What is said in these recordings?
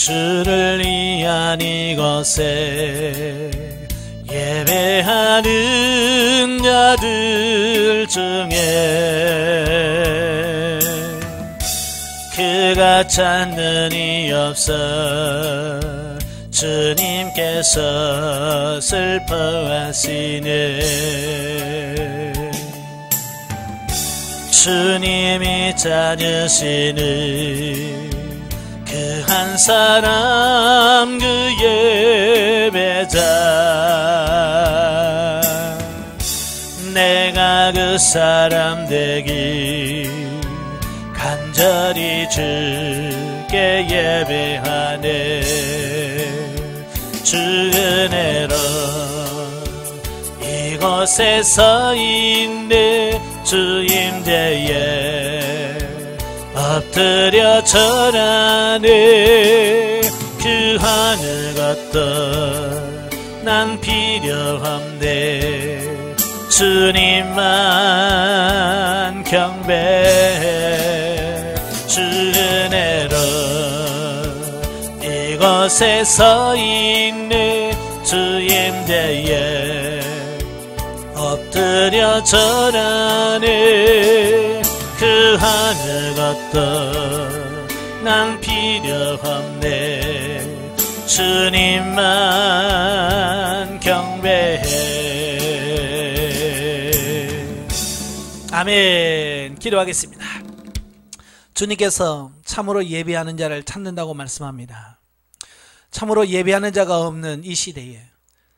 주를 위한 이곳에 예배하는 자들 중에 그가 찾는 이 없어 주님께서 슬퍼하시네. 주님이 찾으시는 그 한 사람 그 예배자, 내가 그 사람 되기 간절히 주께 예배하네. 주 은혜로 이곳에 서 있네. 주 임재에 엎드려 절하네. 그 하늘 것도 난 필요함네. 주님만 경배해. 주 은혜로 이곳에 서 있네. 주 임재에 엎드려 절하네. 그 하늘 것도 난 필요함네. 주님만 경배해. 아멘. 기도하겠습니다. 주님께서 참으로 예배하는 자를 찾는다고 말씀합니다. 참으로 예배하는 자가 없는 이 시대에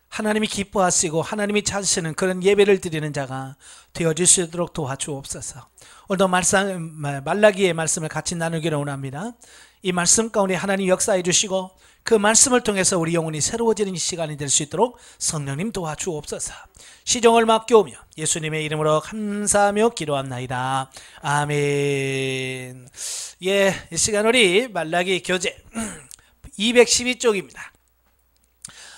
하나님이 기뻐하시고 하나님이 찾으시는 그런 예배를 드리는 자가 되어줄 수 있도록 도와주옵소서. 오늘도 말라기의 말씀을 같이 나누기를 원합니다. 이 말씀 가운데 하나님 역사해 주시고 그 말씀을 통해서 우리 영혼이 새로워지는 시간이 될 수 있도록 성령님 도와주옵소서. 시종을 맡겨오며 예수님의 이름으로 감사하며 기도합나이다. 아멘. 이 시간 우리 말라기 교재 212쪽입니다.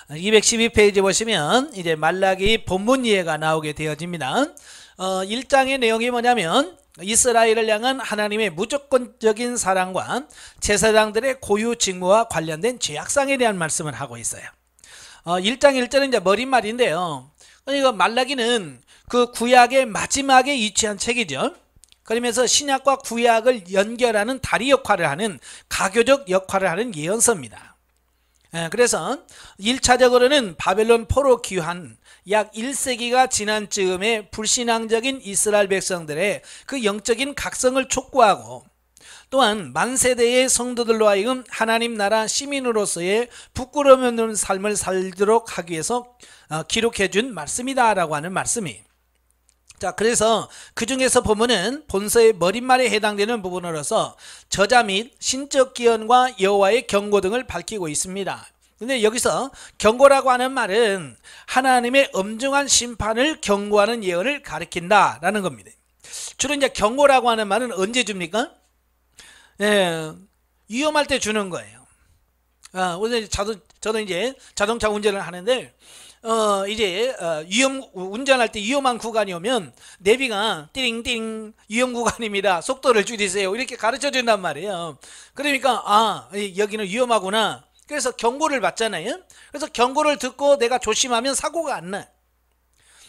212페이지 보시면 이제 말라기 본문 이해가 나오게 되어집니다. 1장의 내용이 뭐냐면 이스라엘을 향한 하나님의 무조건적인 사랑과 제사장들의 고유 직무와 관련된 죄악상에 대한 말씀을 하고 있어요. 1장 1절은 이제 머릿말인데요. 그러니까 말라기는 그 구약의 마지막에 위치한 책이죠. 그러면서 신약과 구약을 연결하는 다리 역할을 하는 가교적 역할을 하는 예언서입니다. 그래서 1차적으로는 바벨론 포로 귀환 약 1세기가 지난 즈음에 불신앙적인 이스라엘 백성들의 그 영적인 각성을 촉구하고 또한 만세대의 성도들로 하여금 하나님 나라 시민으로서의 부끄러움 없는 삶을 살도록 하기 위해서 기록해 준 말씀이다 라고 하는 말씀이, 자, 그래서 그 중에서 보면은 본서의 머릿말에 해당되는 부분으로서 저자 및 신적 기원과 여호와의 경고 등을 밝히고 있습니다. 근데 여기서 경고라고 하는 말은 하나님의 엄중한 심판을 경고하는 예언을 가리킨다라는 겁니다. 주로 이제 경고라고 하는 말은 언제 줍니까? 위험할 때 주는 거예요. 오늘 저도 이제 자동차 운전을 하는데 운전할 때 위험한 구간이 오면 내비가 띠링띠링 위험 구간입니다. 속도를 줄이세요. 이렇게 가르쳐 준단 말이에요. 그러니까 여기는 위험하구나. 그래서 경고를 받잖아요. 그래서 경고를 듣고 내가 조심하면 사고가 안 나.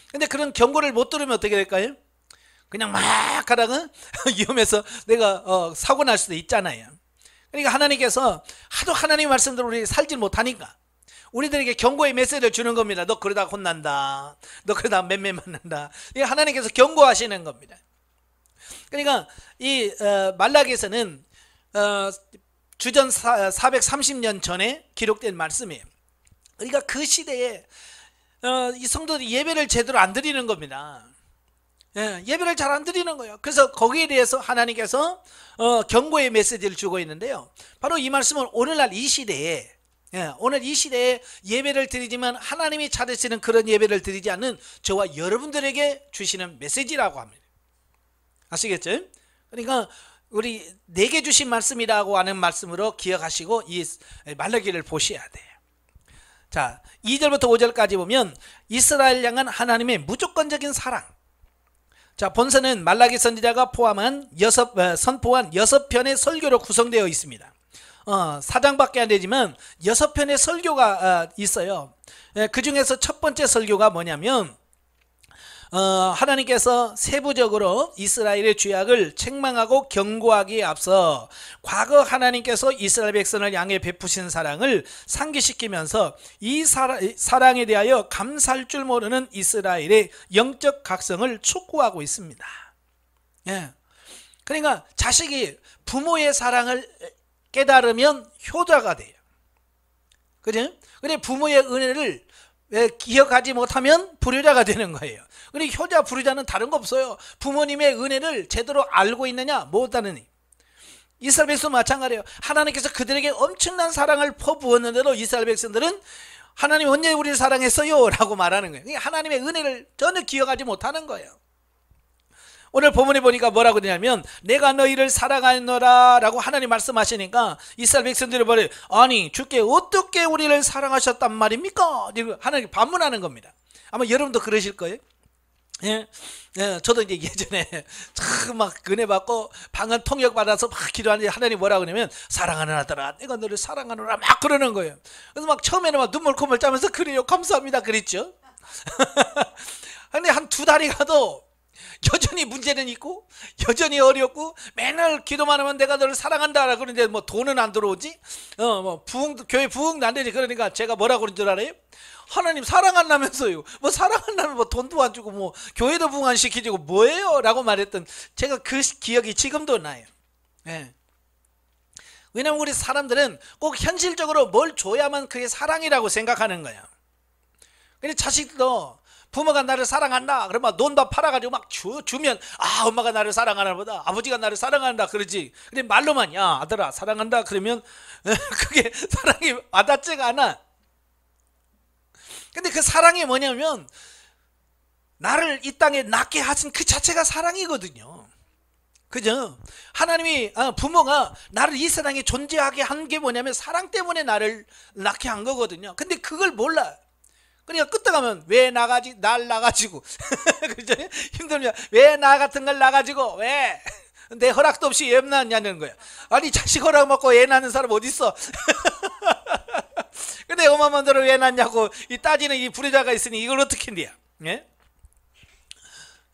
근데 그런 경고를 못 들으면 어떻게 될까요? 그냥 막 하다가 위험해서 내가 사고 날 수도 있잖아요. 그러니까 하나님께서 하도 하나님 말씀대로 우리 살지 못하니까 우리들에게 경고의 메시지를 주는 겁니다. 너 그러다 혼난다. 너 그러다 맴매 맞는다. 이게 하나님께서 경고하시는 겁니다. 그러니까 이 말라기에서는 주전 430년 전에 기록된 말씀이에요. 그러니까 그 시대에 이 성도들이 예배를 제대로 안 드리는 겁니다. 예배를 잘 안 드리는 거예요. 그래서 거기에 대해서 하나님께서 경고의 메시지를 주고 있는데요. 바로 이 말씀은 오늘날 이 시대에 오늘 이 시대에 예배를 드리지만 하나님이 찾으시는 그런 예배를 드리지 않는 저와 여러분들에게 주시는 메시지라고 합니다. 아시겠죠? 그러니까 우리 내게 주신 말씀이라고 하는 말씀으로 기억하시고 이 말라기를 보셔야 돼요. 자, 2절부터 5절까지 보면 이스라엘 향한 하나님의 무조건적인 사랑. 자, 본서는 말라기 선지자가 선포한 6편의 설교로 구성되어 있습니다. 4장밖에 안 되지만 6편의 설교가 있어요. 그 중에서 첫 번째 설교가 뭐냐면 하나님께서 세부적으로 이스라엘의 죄악을 책망하고 경고하기에 앞서 과거 하나님께서 이스라엘 백성을 향해 베푸신 사랑을 상기시키면서 이 사랑에 대하여 감사할 줄 모르는 이스라엘의 영적 각성을 촉구하고 있습니다. 예. 그러니까 자식이 부모의 사랑을 깨달으면 효자가 돼요. 그죠? 근데 부모의 은혜를 기억하지 못하면 불효자가 되는 거예요. 근데 효자 불효자는 다른 거 없어요. 부모님의 은혜를 제대로 알고 있느냐 못하느니. 이스라엘 백성도 마찬가지예요. 하나님께서 그들에게 엄청난 사랑을 퍼부었는데도 이스라엘 백성들은 하나님 언제 우리를 사랑했어요? 라고 말하는 거예요. 하나님의 은혜를 전혀 기억하지 못하는 거예요. 오늘 본문에 보니까 뭐라고 되냐면 내가 너희를 사랑하노라 라고 하나님 말씀하시니까 이스라엘 백성들이 말해요. 아니 주께 어떻게 우리를 사랑하셨단 말입니까? 하나님 반문하는 겁니다. 아마 여러분도 그러실 거예요. 예, 저도 이제 예전에 참 막 은혜 받고 방언 통역 받아서 막 기도하는데 하나님 뭐라고 그러냐면 사랑하는 아들아 내가 너를 사랑하노라 막 그러는 거예요. 그래서 막 처음에는 막 눈물 콧물 짜면서 그래요 감사합니다 그랬죠. 근데 한 2달이 가도 여전히 문제는 있고 여전히 어렵고 맨날 기도만 하면 내가 너를 사랑한다 그러는데 뭐 돈은 안 들어오지, 뭐 교회 부흥도 안 되지. 그러니까 제가 뭐라고 그런 줄 알아요? 하나님 사랑한다면서요. 뭐 사랑한다면 뭐 돈도 안 주고 뭐 교회도 부흥 안 시키고 뭐예요? 라고 말했던 제가 그 기억이 지금도 나요. 예. 왜냐면 우리 사람들은 꼭 현실적으로 뭘 줘야만 그게 사랑이라고 생각하는 거야. 근데 자식도 부모가 나를 사랑한다 그러면 논다 팔아가지고 막 주면 아 엄마가 나를 사랑하나 보다 아버지가 나를 사랑한다 그러지. 근데 말로만 야 아들아 사랑한다 그러면 그게 사랑이 와닿지가 않아. 근데 그 사랑이 뭐냐면 나를 이 땅에 낳게 하신 그 자체가 사랑이거든요. 그죠? 하나님이 부모가 나를 이 세상에 존재하게 한 게 뭐냐면 사랑 때문에 나를 낳게 한 거거든요. 근데 그걸 몰라. 그러니까 끄떡하면 왜 나가지 날 낳아가지고 그죠? 힘들면 왜 나 같은 걸 낳아가지고 왜 내 허락도 없이 애 낳냐는 거야. 아니 자식 허락 먹고 애 낳는 사람 어디 있어? 근데 엄마 마음대로 왜 낳냐고 이 따지는 이 불효자가 있으니 이걸 어떻게 한디야? 예?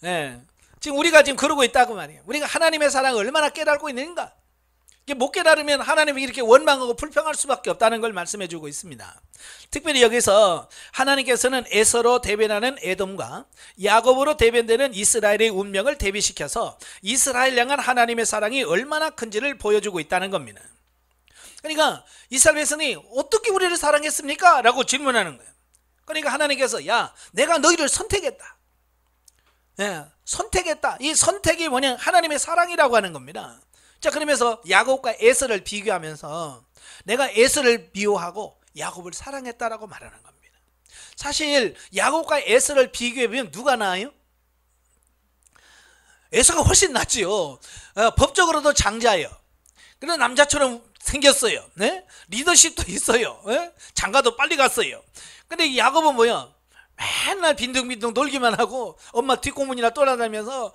예. 지금 우리가 지금 그러고 있다고 말이에요. 우리가 하나님의 사랑을 얼마나 깨닫고 있는가? 이게 못 깨달으면 하나님이 이렇게 원망하고 불평할 수밖에 없다는 걸 말씀해 주고 있습니다. 특별히 여기서 하나님께서는 에서로 대변하는 에돔과 야곱으로 대변되는 이스라엘의 운명을 대비시켜서 이스라엘 향한 하나님의 사랑이 얼마나 큰지를 보여주고 있다는 겁니다. 그러니까 이스라엘 백성이 어떻게 우리를 사랑했습니까? 라고 질문하는 거예요. 그러니까 하나님께서 야 내가 너희를 선택했다. 예, 선택했다. 이 선택이 뭐냐 하나님의 사랑이라고 하는 겁니다. 자 그러면서 야곱과 에서를 비교하면서 내가 에서를 미워하고 야곱을 사랑했다라고 말하는 겁니다. 사실 야곱과 에서를 비교해보면 누가 나아요? 에서가 훨씬 낫지요. 법적으로도 장자예요. 그런 남자처럼 생겼어요. 네? 리더십도 있어요. 네? 장가도 빨리 갔어요. 근데 야곱은 뭐야? 맨날 빈둥빈둥 놀기만 하고 엄마 뒷공문이나 떠나다니면서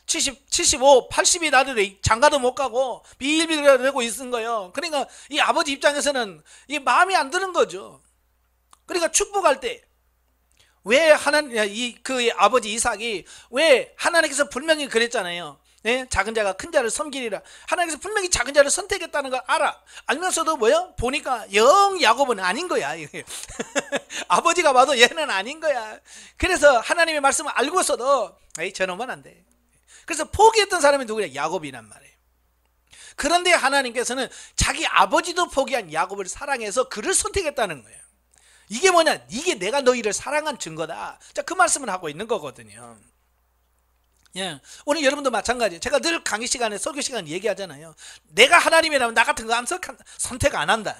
75, 80이 나도 장가도 못 가고 빌빌거리고 있은 거예요. 그러니까 이 아버지 입장에서는 이 마음이 안 드는 거죠. 그러니까 축복할 때 왜 그 아버지 이삭이 왜 하나님께서 분명히 그랬잖아요. 네? 작은 자가 큰 자를 섬기리라. 하나님께서 분명히 작은 자를 선택했다는 걸 알면서도 뭐야? 보니까 영 야곱은 아닌 거야. 아버지가 봐도 얘는 아닌 거야. 그래서 하나님의 말씀을 알고서도 에이 저놈은 안 돼. 그래서 포기했던 사람이 누구냐? 야곱이란 말이에요. 그런데 하나님께서는 자기 아버지도 포기한 야곱을 사랑해서 그를 선택했다는 거예요. 이게 뭐냐? 이게 내가 너희를 사랑한 증거다. 자, 그 말씀을 하고 있는 거거든요. 예, 오늘 여러분도 마찬가지예요. 제가 늘 강의 시간에 설교 시간에 얘기하잖아요. 내가 하나님이라면 나 같은 거 선택 안 한다.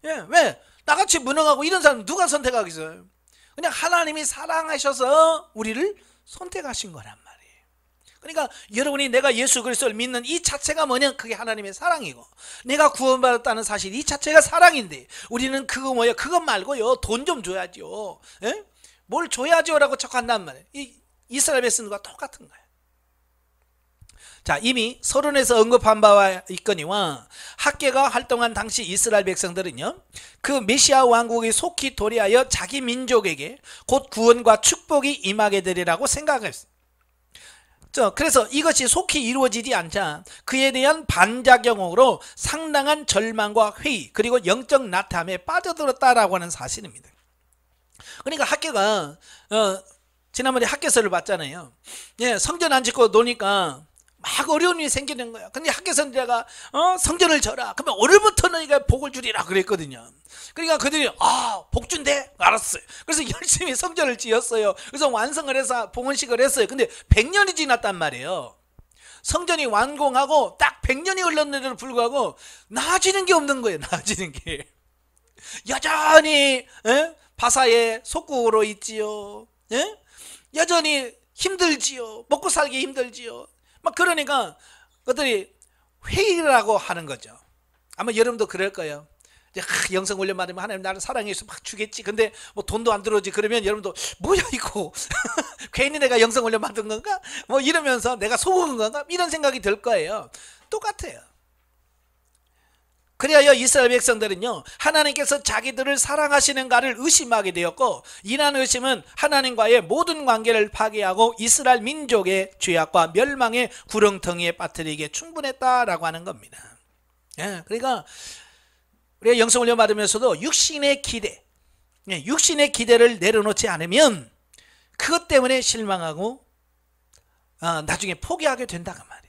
예, 왜? 나같이 무능하고 이런 사람 누가 선택하겠어요? 그냥 하나님이 사랑하셔서 우리를 선택하신 거란 말이에요. 그러니까 여러분이 내가 예수 그리스도를 믿는 이 자체가 뭐냐? 그게 하나님의 사랑이고 내가 구원받았다는 사실 이 자체가 사랑인데 우리는 그거 뭐야? 그것 말고요 돈 좀 줘야죠. 예? 뭘 줘야죠 라고 척한단 말이에요. 이스라엘 백성과 똑같은 거예요. 자, 이미 서론에서 언급한 바와 있거니와 학계가 활동한 당시 이스라엘 백성들은요, 그 메시아 왕국이 속히 도래하여 자기 민족에게 곧 구원과 축복이 임하게 되리라고 생각했어요. 그래서 이것이 속히 이루어지지 않자 그에 대한 반작용으로 상당한 절망과 회의 그리고 영적 나태함에 빠져들었다라고 하는 사실입니다. 그러니까 학계가 지난번에 학계서를 봤잖아요. 예, 성전 안 짓고 노니까 막 어려운 일이 생기는 거야. 근데 학계선지자가 성전을 져라. 그러면 오늘부터 너희가 복을 주리라 그랬거든요. 그러니까 그들이 복 준대? 알았어요. 그래서 열심히 성전을 지었어요. 그래서 완성을 해서 봉헌식을 했어요. 근데 100년이 지났단 말이에요. 성전이 완공하고 딱 100년이 흘렀는데도 불구하고 나아지는 게 없는 거예요. 나아지는 게. 여전히 바사의 속국으로 있지요. 여전히 힘들지요. 먹고 살기 힘들지요. 막 그러니까 그들이 회의라고 하는 거죠. 아마 여러분도 그럴 거예요. 영성 훈련 받으면 하나님 나를 사랑해서 막 주겠지. 근데 뭐 돈도 안 들어오지. 그러면 여러분도 뭐야 이거 괜히 내가 영성 훈련 받은 건가? 뭐 이러면서 내가 속은 건가? 이런 생각이 들 거예요. 똑같아요. 그리하여 이스라엘 백성들은요, 하나님께서 자기들을 사랑하시는가를 의심하게 되었고, 이러한 의심은 하나님과의 모든 관계를 파괴하고 이스라엘 민족의 죄악과 멸망의 구렁텅이에 빠뜨리기에 충분했다라고 하는 겁니다. 예, 그러니까 우리가 영성훈련 받으면서도 육신의 기대를 내려놓지 않으면 그것 때문에 실망하고 나중에 포기하게 된다고 말이에요.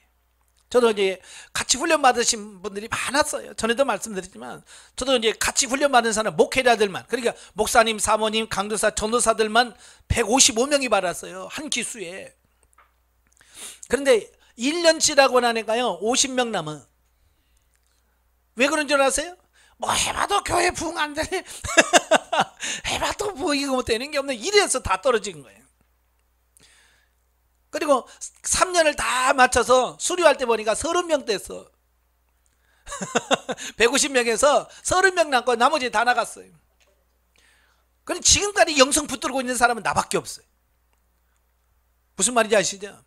저도 이제 같이 훈련 받으신 분들이 많았어요. 전에도 말씀드렸지만 저도 이제 같이 훈련 받은 사람 목회자들만, 그러니까 목사님, 사모님, 강도사, 전도사들만 155명이 받았어요. 한 기수에. 그런데 1년 지나고 나니까요 50명 남아. 왜 그런 줄 아세요? 뭐 해봐도 교회 부흥 안 되네. 해봐도 뭐 이거 뭐 되는 게 없네. 이래서 다 떨어진 거예요. 그리고 3년을 다 맞춰서 수료할 때 보니까 30명 됐어. 150명에서 30명 남고 나머지 다 나갔어요. 그럼 지금까지 영성 붙들고 있는 사람은 나밖에 없어요. 무슨 말인지 아시죠?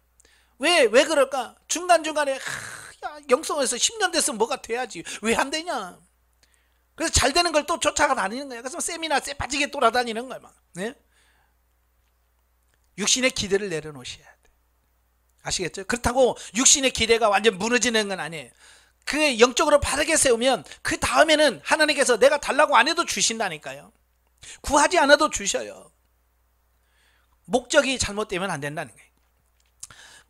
왜 그럴까? 중간중간에 야, 영성에서 10년 됐으면 뭐가 돼야지. 왜 안 되냐? 그래서 잘 되는 걸 또 쫓아가 다니는 거야. 그래서 세미나 쎄 빠지게 돌아다니는 거야. 막. 네? 육신의 기대를 내려놓으셔야 돼. 아시겠죠? 그렇다고 육신의 기대가 완전 무너지는 건 아니에요. 그 영적으로 바르게 세우면 그 다음에는 하나님께서 내가 달라고 안 해도 주신다니까요. 구하지 않아도 주셔요. 목적이 잘못되면 안 된다는 거예요.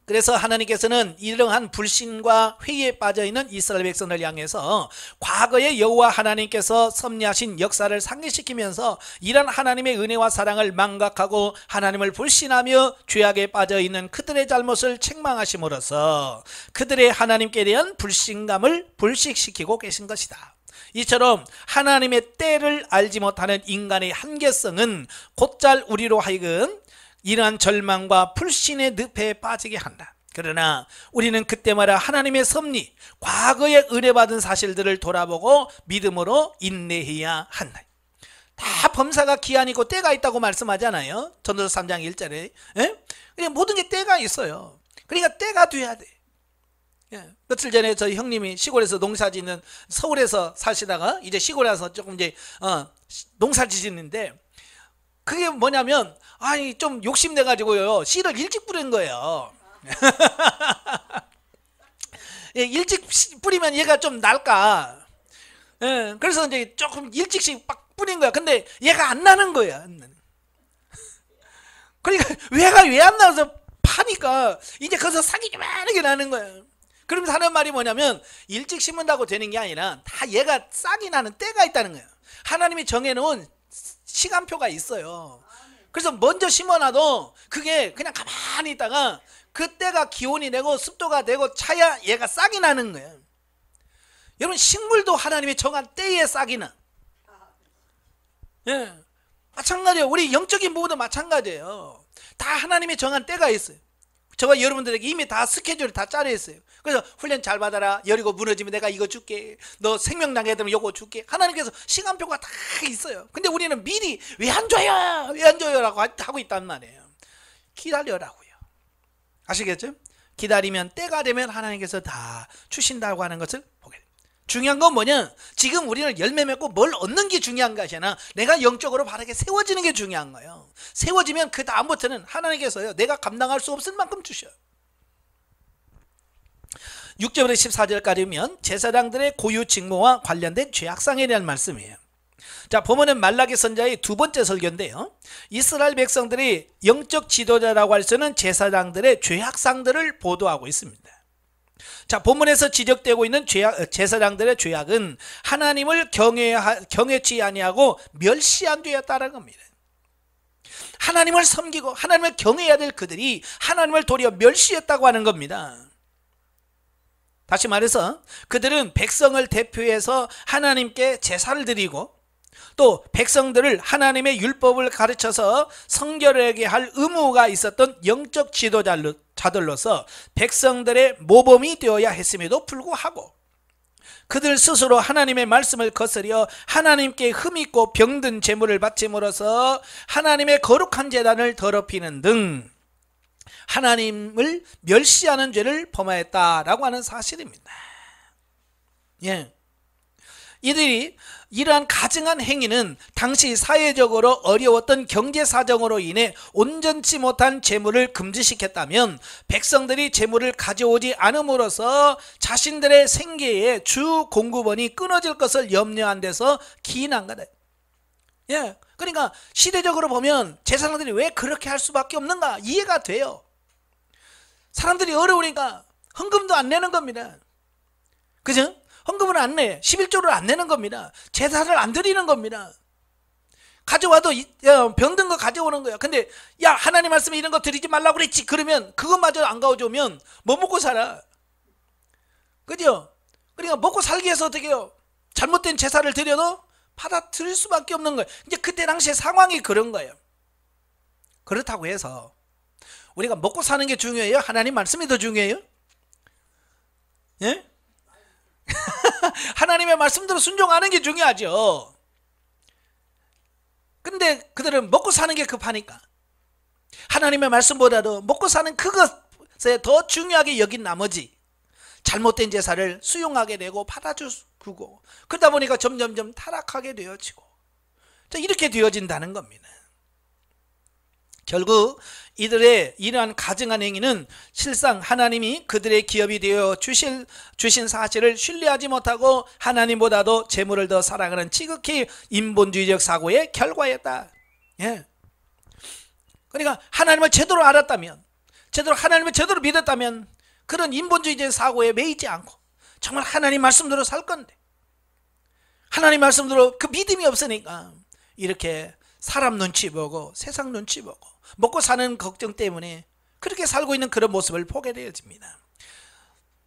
그래서 하나님께서는 이러한 불신과 회의에 빠져있는 이스라엘 백성을 향해서 과거에 여호와 하나님께서 섭리하신 역사를 상기시키면서 이런 하나님의 은혜와 사랑을 망각하고 하나님을 불신하며 죄악에 빠져있는 그들의 잘못을 책망하심으로써 그들의 하나님께 대한 불신감을 불식시키고 계신 것이다. 이처럼 하나님의 때를 알지 못하는 인간의 한계성은 곧잘 우리로 하여금 이러한 절망과 불신의 늪에 빠지게 한다. 그러나 우리는 그때마다 하나님의 섭리, 과거의 은혜 받은 사실들을 돌아보고 믿음으로 인내해야 한다. 다 범사가 기한이 있고 때가 있다고 말씀하잖아요. 전도서 3장 1절에. 그냥 모든 게 때가 있어요. 그러니까 때가 돼야 돼. 며칠 전에 저희 형님이 시골에서 농사 짓는, 서울에서 사시다가 이제 시골에 와서 조금 이제 농사 짓는데, 그게 뭐냐면 좀 욕심내가지고요 씨를 일찍 뿌린 거예요. 일찍 뿌리면 얘가 좀 날까. 그래서 이제 조금 일찍씩 막 뿌린 거야. 근데 얘가 안 나는 거야. 그러니까 얘가 왜 안 나서 파니까 이제 거기서 싹이 요만하게 나는 거야. 그러면서 하는 말이 뭐냐면 일찍 심은다고 되는 게 아니라 다 얘가 싹이 나는 때가 있다는 거예요. 하나님이 정해놓은 시간표가 있어요. 그래서 먼저 심어놔도 그게 그냥 가만히 있다가 그때가 기온이 되고 습도가 되고 차야 얘가 싹이 나는 거예요. 여러분 식물도 하나님이 정한 때에 싹이 나. 마찬가지예요. 우리 영적인 부분도 마찬가지예요. 다 하나님이 정한 때가 있어요. 저와 여러분들에게 이미 다 스케줄이 다 짜려 있어요. 그래서 훈련 잘 받아라. 여리고 무너지면 내가 이거 줄게. 너 생명나게 되면 요거 줄게. 하나님께서 시간표가 다 있어요. 근데 우리는 미리 왜 안 줘요? 왜 안 줘요? 라고 하고 있단 말이에요. 기다려라고요. 아시겠죠? 기다리면 때가 되면 하나님께서 다 주신다고 하는 것을 보게 됩니다. 중요한 건 뭐냐? 지금 우리는 열매 맺고 뭘 얻는 게 중요한 것이 아니라 내가 영적으로 바르게 세워지는 게 중요한 거예요. 세워지면 그 다음부터는 하나님께서요, 내가 감당할 수 없을 만큼 주셔요. 6절부터 14절까지면 제사장들의 고유 직무와 관련된 죄악상에 대한 말씀이에요. 자, 본문은 말라기 선자의 두 번째 설교인데요, 이스라엘 백성들이 영적 지도자라고 할 수 있는 제사장들의 죄악상들을 보도하고 있습니다. 자, 본문에서 지적되고 있는 제사장들의 죄악은 하나님을 경외치 아니하고 멸시한 죄였다는 겁니다. 하나님을 섬기고 하나님을 경외해야 될 그들이 하나님을 도리어 멸시했다고 하는 겁니다. 다시 말해서 그들은 백성을 대표해서 하나님께 제사를 드리고 또 백성들을 하나님의 율법을 가르쳐서 성결하게 할 의무가 있었던 영적 지도자들로서 백성들의 모범이 되어야 했음에도 불구하고 그들 스스로 하나님의 말씀을 거스려 하나님께 흠있고 병든 제물을 바침으로써 하나님의 거룩한 제단을 더럽히는 등 하나님을 멸시하는 죄를 범하였다라고 하는 사실입니다. 예. 이들이 이러한 가증한 행위는 당시 사회적으로 어려웠던 경제 사정으로 인해 온전치 못한 재물을 금지시켰다면 백성들이 재물을 가져오지 않음으로써 자신들의 생계의 주 공급원이 끊어질 것을 염려한 데서 기인한 거다. 예, 그러니까 시대적으로 보면 제사장들이 왜 그렇게 할 수밖에 없는가 이해가 돼요. 사람들이 어려우니까 헌금도 안 내는 겁니다. 그죠? 헌금을 안 내, 11조를 안 내는 겁니다. 제사를 안 드리는 겁니다. 가져와도 병든 거 가져오는 거야. 근데 야, 하나님 말씀에 이런 거 드리지 말라고 그랬지. 그러면 그것마저 안 가져오면 뭐 먹고 살아? 그죠? 그러니까 먹고 살기 위해서 어떻게 해요? 잘못된 제사를 드려도 받아들일 수밖에 없는 거예요. 이제 그때 당시의 상황이 그런 거예요. 그렇다고 해서 우리가 먹고 사는 게 중요해요? 하나님 말씀이 더 중요해요? 예? 하나님의 말씀대로 순종하는 게 중요하죠. 근데 그들은 먹고 사는 게 급하니까 하나님의 말씀보다도 먹고 사는 그것에 더 중요하게 여긴 나머지 잘못된 제사를 수용하게 되고 받아주고 그러다 보니까 점점점 타락하게 되어지고 이렇게 되어진다는 겁니다. 결국 이들의 이러한 가증한 행위는 실상 하나님이 그들의 기업이 되어 주신 사실을 신뢰하지 못하고 하나님보다도 재물을 더 사랑하는 지극히 인본주의적 사고의 결과였다. 예. 그러니까 하나님을 제대로 알았다면, 하나님을 제대로 믿었다면 그런 인본주의적 사고에 매이지 않고 정말 하나님 말씀대로 살 건데 하나님 말씀대로 그 믿음이 없으니까 이렇게 사람 눈치 보고 세상 눈치 보고 먹고 사는 걱정 때문에 그렇게 살고 있는 그런 모습을 보게 되어집니다.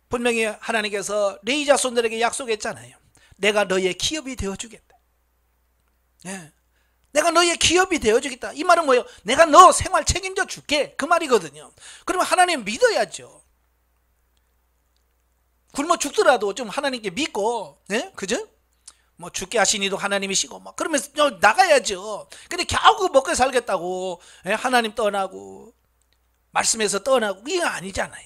분명히 하나님께서 레위 자손들에게 약속했잖아요. 내가 너의 기업이 되어주겠다. 네. 내가 너의 기업이 되어주겠다. 이 말은 뭐예요? 내가 너 생활 책임져 줄게. 그 말이거든요. 그러면 하나님 믿어야죠. 굶어 죽더라도 좀 하나님께 믿고, 네? 그죠? 뭐 죽게 하시니도 하나님이시고 막 그러면서 나가야죠. 근데 겨우 그 먹고 살겠다고 하나님 떠나고 말씀에서 떠나고 이게 아니잖아요.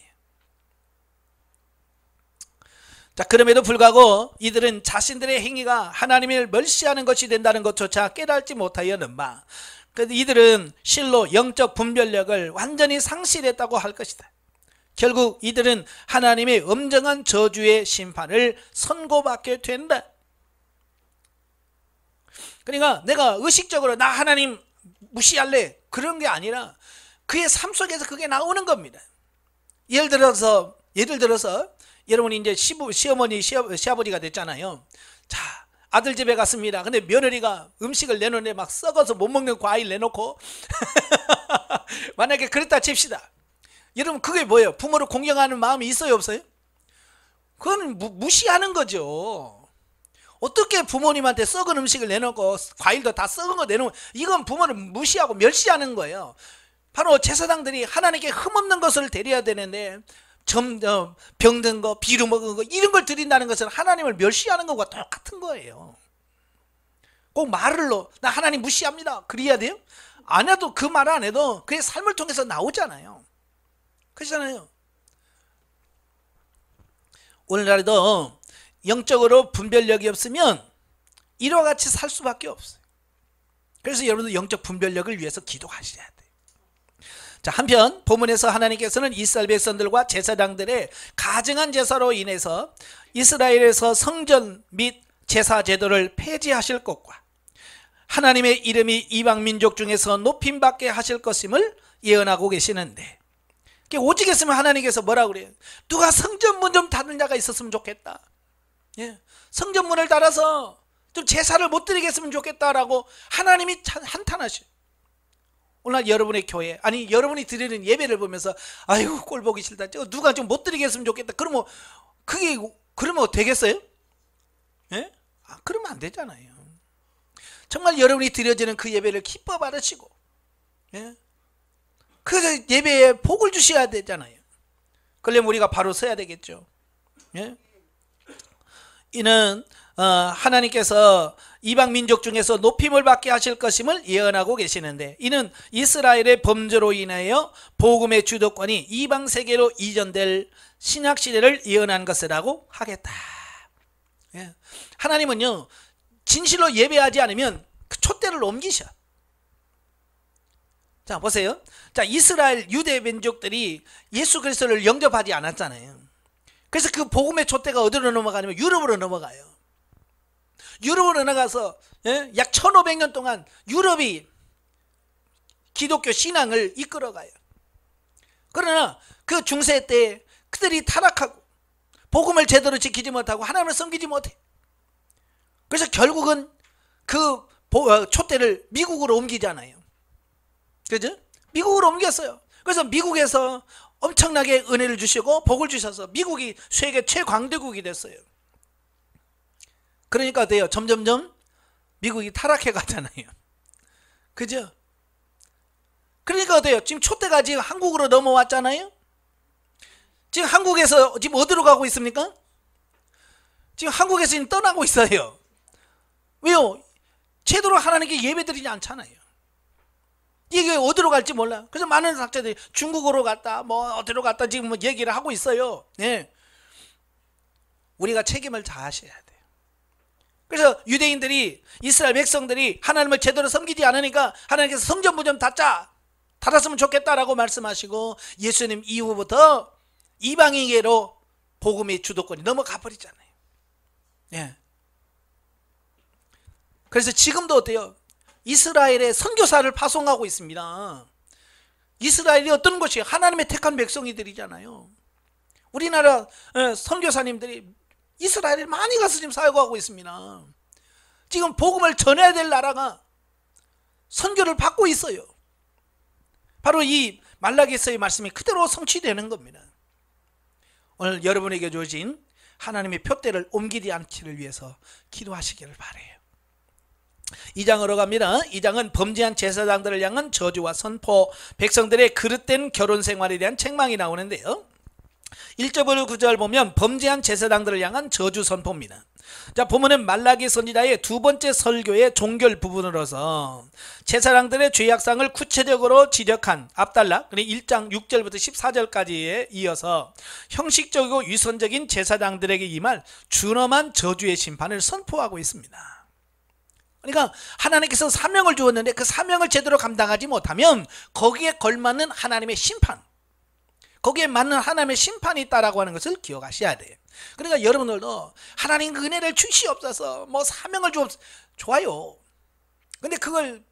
자, 그럼에도 불구하고 이들은 자신들의 행위가 하나님을 멸시하는 것이 된다는 것조차 깨닫지 못하였는 바 이들은 실로 영적 분별력을 완전히 상실했다고 할 것이다. 결국 이들은 하나님의 엄정한 저주의 심판을 선고받게 된다. 그러니까 내가 의식적으로 나 하나님 무시할래 그런 게 아니라 그의 삶 속에서 그게 나오는 겁니다. 예를 들어서 여러분이 이제 시어머니 시아버지가 됐잖아요. 자, 아들 집에 갔습니다. 근데 며느리가 음식을 내놓는데 막 썩어서 못 먹는 과일 내놓고 만약에 그랬다 칩시다. 여러분 그게 뭐예요? 부모를 공경하는 마음이 있어요 없어요? 그건 무시하는 거죠. 어떻게 부모님한테 썩은 음식을 내놓고 과일도 다 썩은 거 내놓으면 이건 부모를 무시하고 멸시하는 거예요. 바로 제사장들이 하나님께 흠없는 것을 드려야 되는데 병든 거, 비루 먹은 거 이런 걸 드린다는 것은 하나님을 멸시하는 것과 똑같은 거예요. 꼭 말로 나 하나님 무시합니다 그래야 돼요? 안 해도 그 말 안 해도 그의 삶을 통해서 나오잖아요. 그렇잖아요. 오늘날에도 영적으로 분별력이 없으면 이와 같이 살 수밖에 없어요. 그래서 여러분들 영적 분별력을 위해서 기도하셔야 돼요. 자, 한편 본문에서 하나님께서는 이스라엘 백성들과 제사장들의 가증한 제사로 인해서 이스라엘에서 성전 및 제사 제도를 폐지하실 것과 하나님의 이름이 이방 민족 중에서 높임받게 하실 것임을 예언하고 계시는데, 오직 했으면 하나님께서 뭐라고 그래요? 누가 성전문 좀 닫는 자가 있었으면 좋겠다. 예, 성전문을 닫아서 좀 제사를 못 드리겠으면 좋겠다라고 하나님이 한탄하셔요. 오늘 여러분의 교회, 아니 여러분이 드리는 예배를 보면서 아이고 꼴 보기 싫다, 누가 좀 못 드리겠으면 좋겠다, 그러면 되겠어요? 예? 그러면 안 되잖아요. 정말 여러분이 드려지는 그 예배를 기뻐 받으시고, 예? 그 예배에 복을 주셔야 되잖아요. 그러려면 우리가 바로 서야 되겠죠. 예? 이는 하나님께서 이방 민족 중에서 높임을 받게 하실 것임을 예언하고 계시는데, 이는 이스라엘의 범죄로 인하여 복음의 주도권이 이방 세계로 이전될 신약 시대를 예언한 것이라고 하겠다. 예. 하나님은요, 진실로 예배하지 않으면 그 촛대를 옮기셔. 자, 보세요. 자, 이스라엘 유대 민족들이 예수 그리스도를 영접하지 않았잖아요. 그래서 그 복음의 촛대가 어디로 넘어가냐면 유럽으로 넘어가요. 유럽으로 넘어가서 약 1500년 동안 유럽이 기독교 신앙을 이끌어가요. 그러나 그 중세 때 그들이 타락하고 복음을 제대로 지키지 못하고 하나님을 섬기지 못해. 그래서 결국은 그 촛대를 미국으로 옮기잖아요. 그죠? 미국으로 옮겼어요. 그래서 미국에서 엄청나게 은혜를 주시고 복을 주셔서 미국이 세계 최강대국이 됐어요. 그러니까 어때요? 점점점 미국이 타락해 가잖아요. 그죠? 그러니까 어때요? 지금 촛대가 지금 한국으로 넘어왔잖아요. 지금 한국에서 지금 어디로 가고 있습니까? 지금 한국에서 지금 떠나고 있어요. 왜요? 제대로 하나님께 예배드리지 않잖아요. 이게 어디로 갈지 몰라. 그래서 많은 학자들이 중국으로 갔다, 어디로 갔다 지금 얘기를 하고 있어요. 네. 우리가 책임을 다하셔야 돼요. 그래서 유대인들이, 이스라엘 백성들이 하나님을 제대로 섬기지 않으니까 하나님께서 성전문 좀 닫았으면 좋겠다라고 말씀하시고, 예수님 이후부터 이방인에게로 복음의 주도권이 넘어가 버리잖아요. 예. 그래서 지금도 어때요? 이스라엘에 선교사를 파송하고 있습니다. 이스라엘이 어떤 곳이에요? 하나님의 택한 백성이들이잖아요. 우리나라 선교사님들이 이스라엘에 많이 가서 지금 사역하고 있습니다. 지금 복음을 전해야 될 나라가 선교를 받고 있어요. 바로 이 말라기서의 말씀이 그대로 성취되는 겁니다. 오늘 여러분에게 주어진 하나님의 표대를 옮기지 않기를 위해서 기도하시기를 바라요. 2장으로 갑니다. 2장은 범죄한 제사장들을 향한 저주와 선포, 백성들의 그릇된 결혼 생활에 대한 책망이 나오는데요. 1절부터 9절 보면 범죄한 제사장들을 향한 저주 선포입니다. 자, 본문은 말라기 선지자의 두 번째 설교의 종결 부분으로서 제사장들의 죄악상을 구체적으로 지적한 압달라 1장 6절부터 14절까지에 이어서 형식적이고 위선적인 제사장들에게 임할 준엄한 저주의 심판을 선포하고 있습니다. 그러니까 하나님께서 사명을 주었는데 그 사명을 제대로 감당하지 못하면 거기에 걸맞는 하나님의 심판, 거기에 맞는 하나님의 심판이 있다라고 하는 것을 기억하셔야 돼요. 그러니까 여러분들도 하나님 은혜를 주시옵소서, 사명을 주옵소서, 좋아요. 근데 그걸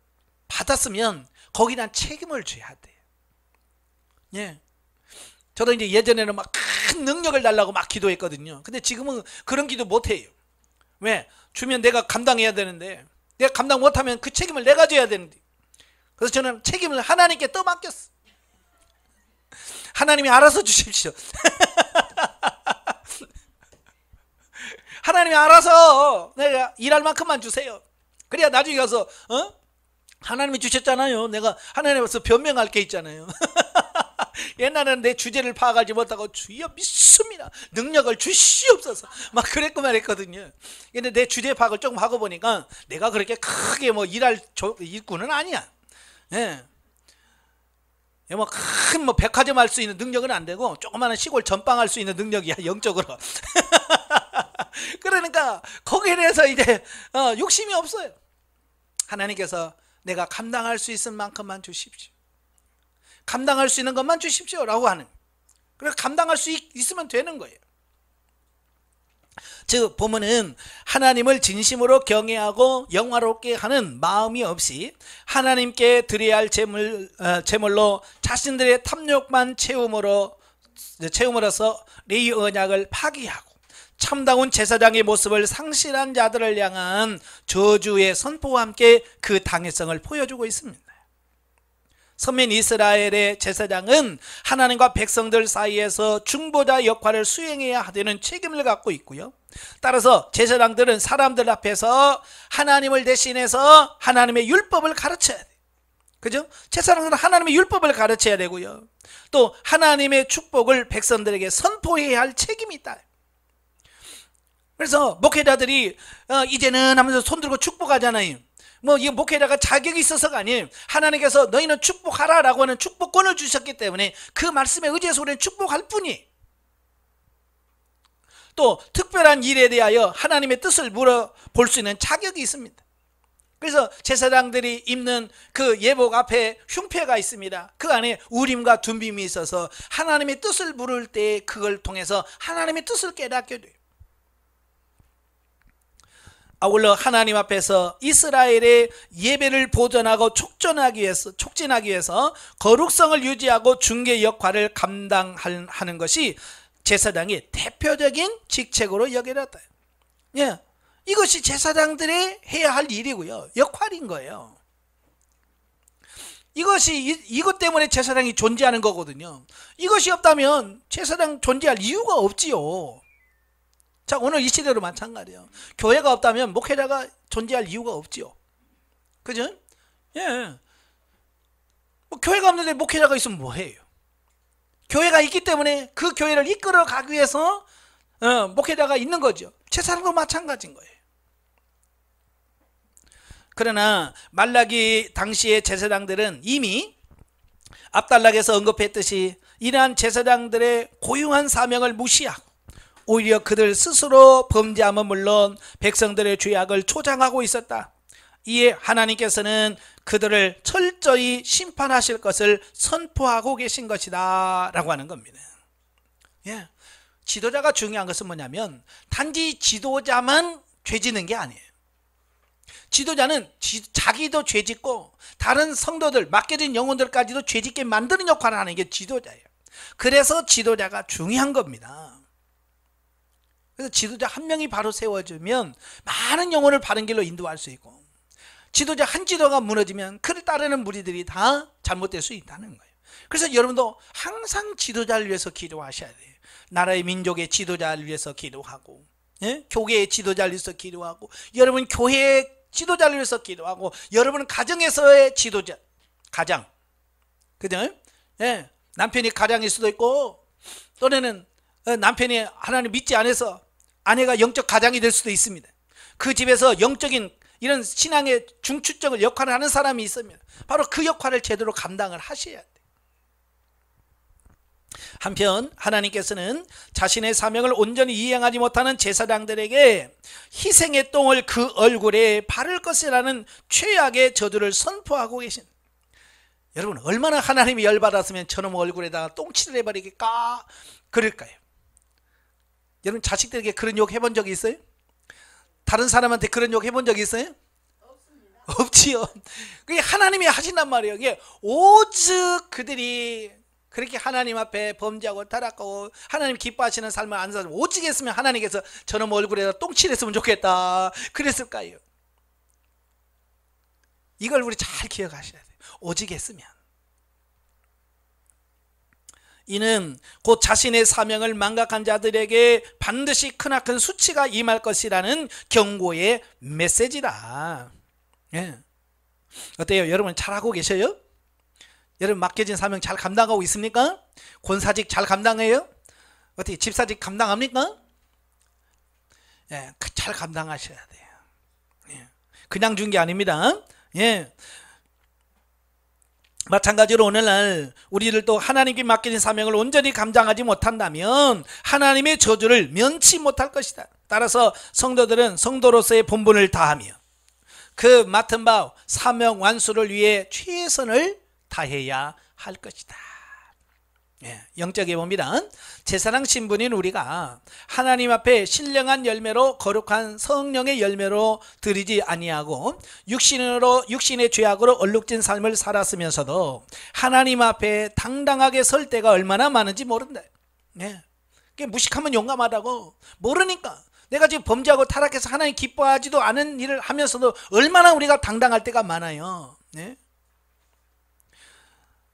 받았으면 거기에 대한 책임을 져야 돼요. 예. 저도 이제 예전에는 막 큰 능력을 달라고 막 기도했거든요. 근데 지금은 그런 기도 못 해요. 왜? 주면 내가 감당해야 되는데, 내가 감당 못하면 그 책임을 내가 져야 되는데, 그래서 저는 책임을 하나님께 떠맡겼어. 하나님이 알아서 주십시오. 하나님이 알아서 내가 일할 만큼만 주세요. 그래야 나중에 가서 하나님이 주셨잖아요. 내가 하나님께서 변명할 게 있잖아요. 옛날에는 내 주제를 파악하지 못하고 주여 믿습니다, 능력을 주시옵소서 막 그랬고 말했거든요. 근데 내 주제 파악을 조금 하고 보니까 내가 그렇게 크게 일할 일꾼은 아니야. 예. 뭐 큰 뭐 백화점 할 수 있는 능력은 안 되고 조그마한 시골 전빵 할 수 있는 능력이야, 영적으로. 그러니까 거기에 대해서 이제 욕심이 없어요. 하나님께서 내가 감당할 수 있을 만큼만 주십시오. 감당할 수 있는 것만 주십시오 라고 하는. 그래서 감당할 수 있으면 되는 거예요. 즉 보면은 하나님을 진심으로 경외하고 영화롭게 하는 마음이 없이 하나님께 드려야 할 제물로 자신들의 탐욕만 채움으로써 레위 언약을 파기하고 참다운 제사장의 모습을 상실한 자들을 향한 저주의 선포와 함께 그 당위성을 보여주고 있습니다. 선민 이스라엘의 제사장은 하나님과 백성들 사이에서 중보자 역할을 수행해야 되는 책임을 갖고 있고요. 따라서 제사장들은 사람들 앞에서 하나님을 대신해서 하나님의 율법을 가르쳐야 돼요. 그죠? 제사장들은 하나님의 율법을 가르쳐야 되고요. 또 하나님의 축복을 백성들에게 선포해야 할 책임이 있다. 그래서 목회자들이 이제는 하면서 손 들고 축복하잖아요. 뭐 이 목회자가 자격이 있어서가 아니에요. 하나님께서 너희는 축복하라 라고 하는 축복권을 주셨기 때문에 그 말씀에 의지해서 우리는 축복할 뿐이에요. 또 특별한 일에 대하여 하나님의 뜻을 물어볼 수 있는 자격이 있습니다. 그래서 제사장들이 입는 그 예복 앞에 흉패가 있습니다. 그 안에 우림과 둠빔이 있어서 하나님의 뜻을 물을 때 그걸 통해서 하나님의 뜻을 깨닫게 돼요. 아울러 하나님 앞에서 이스라엘의 예배를 보존하고 촉진하기 위해서 거룩성을 유지하고 중개 역할을 감당하는 것이 제사장의 대표적인 직책으로 여겨졌다. 예, 이것이 제사장들이 해야 할 일이고요, 역할인 거예요. 이것 때문에 제사장이 존재하는 거거든요. 이것이 없다면 제사장 존재할 이유가 없지요. 자, 오늘 이 시대로 마찬가지예요. 교회가 없다면 목회자가 존재할 이유가 없지요. 그죠? 예. 뭐 교회가 없는데 목회자가 있으면 뭐해요? 교회가 있기 때문에 그 교회를 이끌어 가기 위해서 목회자가 있는 거죠. 제사장도 마찬가지인 거예요. 그러나 말라기 당시의 제사장들은 이미 앞단락에서 언급했듯이 이러한 제사장들의 고유한 사명을 무시하고 오히려 그들 스스로 범죄함은 물론 백성들의 죄악을 조장하고 있었다. 이에 하나님께서는 그들을 철저히 심판하실 것을 선포하고 계신 것이다 라고 하는 겁니다. 예, 지도자가 중요한 것은 뭐냐면 단지 지도자만 죄짓는 게 아니에요. 지도자는 자기도 죄짓고 다른 성도들, 맡겨진 영혼들까지도 죄짓게 만드는 역할을 하는 게 지도자예요. 그래서 지도자가 중요한 겁니다. 그래서 지도자 한 명이 바로 세워지면 많은 영혼을 바른 길로 인도할 수 있고, 지도자 한 지도가 무너지면 그를 따르는 무리들이 다 잘못될 수 있다는 거예요. 그래서 여러분도 항상 지도자를 위해서 기도하셔야 돼요. 나라의 민족의 지도자를 위해서 기도하고, 예? 교회의 지도자를 위해서 기도하고, 여러분 교회의 지도자를 위해서 기도하고, 여러분 가정에서의 지도자, 가장, 그죠? 예, 남편이 가장일 수도 있고, 또는 남편이 하나님 믿지 않아서 아내가 영적 가장이 될 수도 있습니다. 그 집에서 영적인 이런 신앙의 중추적을 역할을 하는 사람이 있습니다. 바로 그 역할을 제대로 감당을 하셔야 돼요. 한편 하나님께서는 자신의 사명을 온전히 이행하지 못하는 제사장들에게 희생의 똥을 그 얼굴에 바를 것이라는 최악의 저주를 선포하고 계신, 여러분 얼마나 하나님이 열받았으면 저놈 얼굴에다가 똥칠을 해버리겠까 그럴까요? 여러분 자식들에게 그런 욕 해본 적이 있어요? 다른 사람한테 그런 욕 해본 적이 있어요? 없습니다. 없지요. 그게 하나님이 하신단 말이에요. 이게 오직 그들이 그렇게 하나님 앞에 범죄하고 타락하고 하나님 기뻐하시는 삶을 안 살면, 오직 했으면 하나님께서 저놈 얼굴에다 똥칠했으면 좋겠다 그랬을까요? 이걸 우리 잘 기억하셔야 돼요. 오직 했으면. 이는 곧 자신의 사명을 망각한 자들에게 반드시 크나큰 수치가 임할 것이라는 경고의 메시지다. 예. 어때요? 여러분 잘하고 계셔요? 여러분 맡겨진 사명 잘 감당하고 있습니까? 권사직 잘 감당해요? 어떻게 집사직 감당합니까? 예, 잘 감당하셔야 돼요. 예. 그냥 준 게 아닙니다. 예. 마찬가지로 오늘날 우리들도 하나님께 맡긴 사명을 온전히 감당하지 못한다면 하나님의 저주를 면치 못할 것이다. 따라서 성도들은 성도로서의 본분을 다하며 그 맡은 바 사명 완수를 위해 최선을 다해야 할 것이다. 영적에 봅니다. 제사장 신분인 우리가 하나님 앞에 신령한 열매로 거룩한 성령의 열매로 드리지 아니하고 육신의 죄악으로 얼룩진 삶을 살았으면서도 하나님 앞에 당당하게 설 때가 얼마나 많은지 모른다. 무식하면 용감하다고 모르니까 내가 지금 범죄하고 타락해서 하나님 기뻐하지도 않은 일을 하면서도 얼마나 우리가 당당할 때가 많아요.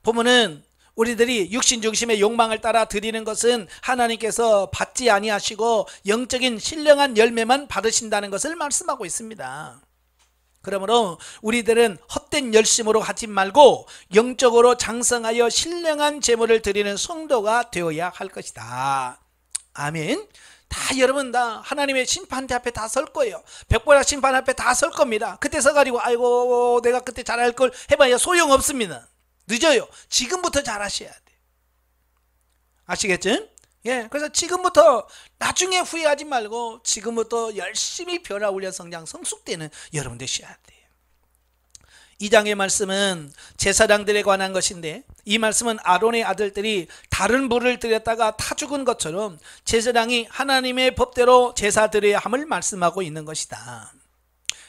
보면은 우리들이 육신 중심의 욕망을 따라 드리는 것은 하나님께서 받지 아니하시고 영적인 신령한 열매만 받으신다는 것을 말씀하고 있습니다. 그러므로 우리들은 헛된 열심으로 하지 말고 영적으로 장성하여 신령한 제물을 드리는 성도가 되어야 할 것이다. 아멘. 다 여러분 다 하나님의 심판대 앞에 다 설 거예요. 백보라 심판 앞에 다 설 겁니다. 그때 서가지고 아이고 내가 그때 잘할 걸 해봐야 소용없습니다. 늦어요. 지금부터 잘하셔야 돼. 아시겠죠? 그래서 지금부터 나중에 후회하지 말고 지금부터 열심히 변화 훈련 성장 성숙되는 여러분 되셔야 돼요. 2장의 말씀은 제사장들에 관한 것인데 이 말씀은 아론의 아들들이 다른 불을 드렸다가 타 죽은 것처럼 제사장이 하나님의 법대로 제사 드려야 함을 말씀하고 있는 것이다.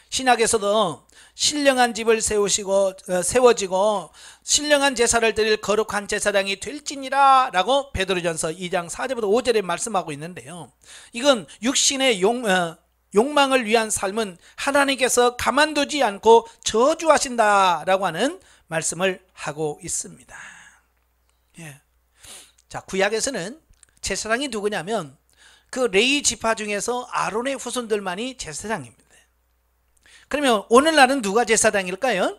신약에서도 신령한 집을 세워지고 신령한 제사를 드릴 거룩한 제사장이 될지니라 라고 베드로전서 2장 4절부터 5절에 말씀하고 있는데요, 이건 육신의 욕망을 위한 삶은 하나님께서 가만두지 않고 저주하신다라고 하는 말씀을 하고 있습니다. 자, 구약에서는 제사장이 누구냐면 그 레위 지파 중에서 아론의 후손들만이 제사장입니다. 그러면 오늘날은 누가 제사장일까요?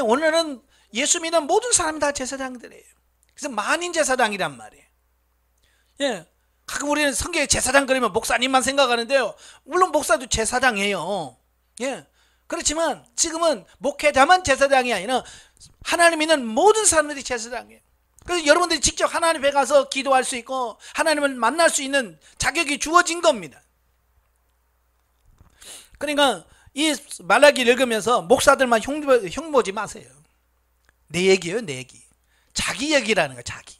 오늘은 예수 믿는 모든 사람이 다 제사장들이에요. 그래서 만인 제사장이란 말이에요. 가끔 우리는 성경에 제사장 그러면 목사님만 생각하는데요, 물론 목사도 제사장이에요. 그렇지만 지금은 목회자만 제사장이 아니라 하나님 믿는 모든 사람들이 제사장이에요. 그래서 여러분들이 직접 하나님 앞에 가서 기도할 수 있고 하나님을 만날 수 있는 자격이 주어진 겁니다. 그러니까 이 말라기를 읽으면서 목사들만 흉보지 마세요. 내 얘기예요, 내 얘기. 자기 얘기라는 거예요, 자기.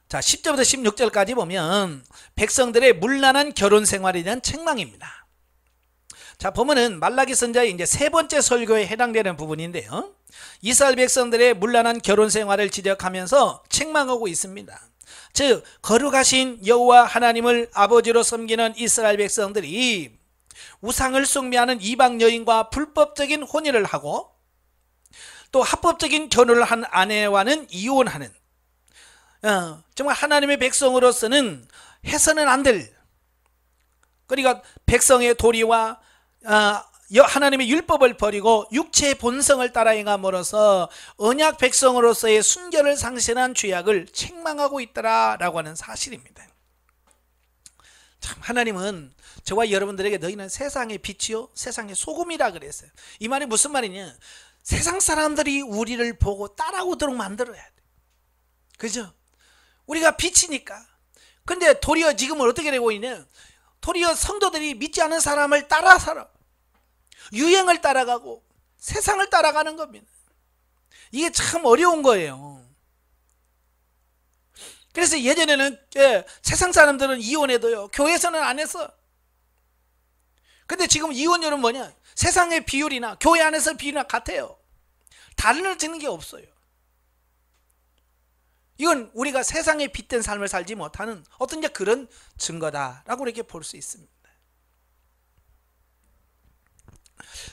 자, 10절부터 16절까지 보면 백성들의 문란한 결혼 생활에 대한 책망입니다. 자, 보면은 말라기 선자의 이제 세 번째 설교에 해당되는 부분인데요, 이스라엘 백성들의 문란한 결혼 생활을 지적하면서 책망하고 있습니다. 즉 거룩하신 여호와 하나님을 아버지로 섬기는 이스라엘 백성들이 우상을 숭배하는 이방 여인과 불법적인 혼인을 하고 또 합법적인 결혼을 한 아내와는 이혼하는, 정말 하나님의 백성으로서는 해서는 안 될, 그러니까 백성의 도리와 하나님의 율법을 버리고 육체의 본성을 따라 행함으로써 언약 백성으로서의 순결을 상실한 죄악을 책망하고 있더라라고 하는 사실입니다. 참, 하나님은 저와 여러분들에게 너희는 세상의 빛이요 세상의 소금이라 그랬어요. 이 말이 무슨 말이냐, 세상 사람들이 우리를 보고 따라오도록 만들어야 돼. 그죠? 우리가 빛이니까. 근데 도리어 지금은 어떻게 되고 있냐, 도리어 성도들이 믿지 않은 사람을 따라 살아. 유행을 따라가고 세상을 따라가는 겁니다. 이게 참 어려운 거예요. 그래서 예전에는 세상 사람들은 이혼해도요 교회에서는 안 했어. 근데 지금 이혼율은 뭐냐, 세상의 비율이나 교회 안에서 비율이나 같아요. 달라지는 게 없어요. 이건 우리가 세상에 빗댄 삶을 살지 못하는 어떤 그런 증거다라고 이렇게 볼 수 있습니다.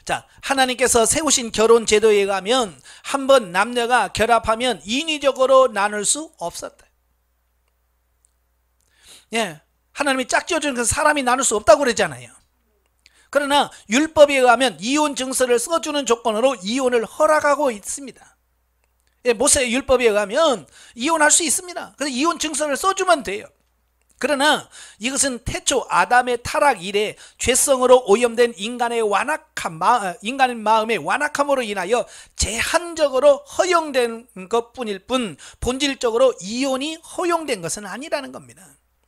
자, 하나님께서 세우신 결혼 제도에 의하면 한번 남녀가 결합하면 인위적으로 나눌 수 없었다. 하나님이 짝지어주는 그 사람이 나눌 수 없다고 그러잖아요. 그러나 율법에 의하면 이혼 증서를 써주는 조건으로 이혼을 허락하고 있습니다. 모세의 율법에 의하면 이혼할 수 있습니다. 그래서 이혼 증서를 써주면 돼요. 그러나 이것은 태초 아담의 타락 이래 죄성으로 오염된 인간의 인간의 마음의 완악함으로 인하여 제한적으로 허용된 것뿐일 뿐 본질적으로 이혼이 허용된 것은 아니라는 겁니다.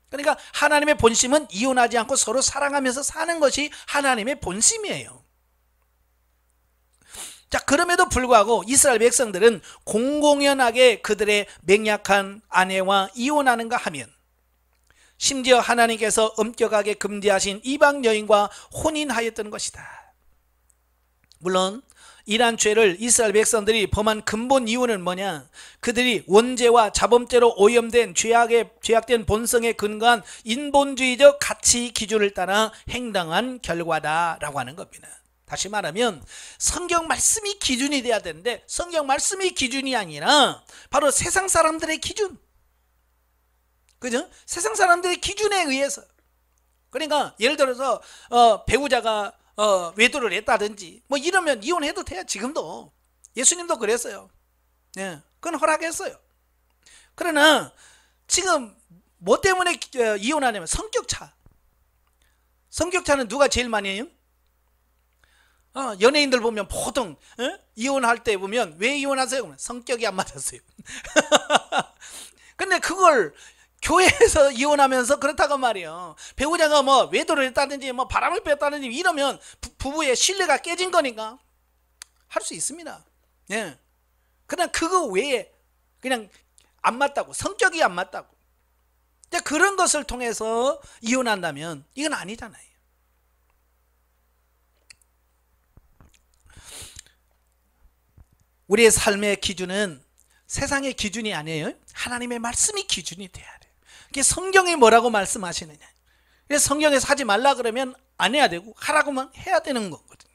그러니까 하나님의 본심은 이혼하지 않고 서로 사랑하면서 사는 것이 하나님의 본심이에요. 자, 그럼에도 불구하고 이스라엘 백성들은 공공연하게 그들의 맹약한 아내와 이혼하는가 하면, 심지어 하나님께서 엄격하게 금지하신 이방 여인과 혼인하였던 것이다. 물론 이러한 죄를 이스라엘 백성들이 범한 근본 이유는 뭐냐? 그들이 원죄와 자범죄로 오염된 죄악된 본성에 근거한 인본주의적 가치 기준을 따라 행동한 결과다라고 하는 겁니다. 다시 말하면 성경 말씀이 기준이 돼야 되는데 성경 말씀이 기준이 아니라 바로 세상 사람들의 기준, 그죠? 세상 사람들의 기준에 의해서. 그러니까 예를 들어서 배우자가 외도를 했다든지 뭐 이러면 이혼해도 돼요. 지금도 예수님도 그랬어요. 예, 그건 허락했어요. 그러나 지금 뭐 때문에 이혼하냐면 성격차는 누가 제일 많이 해요? 연예인들 보면 보통 이혼할 때 보면 왜 이혼하세요? 그러면 성격이 안 맞았어요. 근데 그걸 교회에서 이혼하면서 그렇다고 말이에요. 배우자가 뭐 외도를 했다든지 뭐 바람을 피웠다든지 이러면 부부의 신뢰가 깨진 거니까 할 수 있습니다. 예. 그냥 그거 외에 그냥 안 맞다고, 성격이 안 맞다고. 그런 것을 통해서 이혼한다면 이건 아니잖아요. 우리의 삶의 기준은 세상의 기준이 아니에요. 하나님의 말씀이 기준이 돼야 돼요. 그게 성경이 뭐라고 말씀하시느냐. 그래서 성경에서 하지 말라 그러면 안 해야 되고 하라고만 해야 되는 거거든요.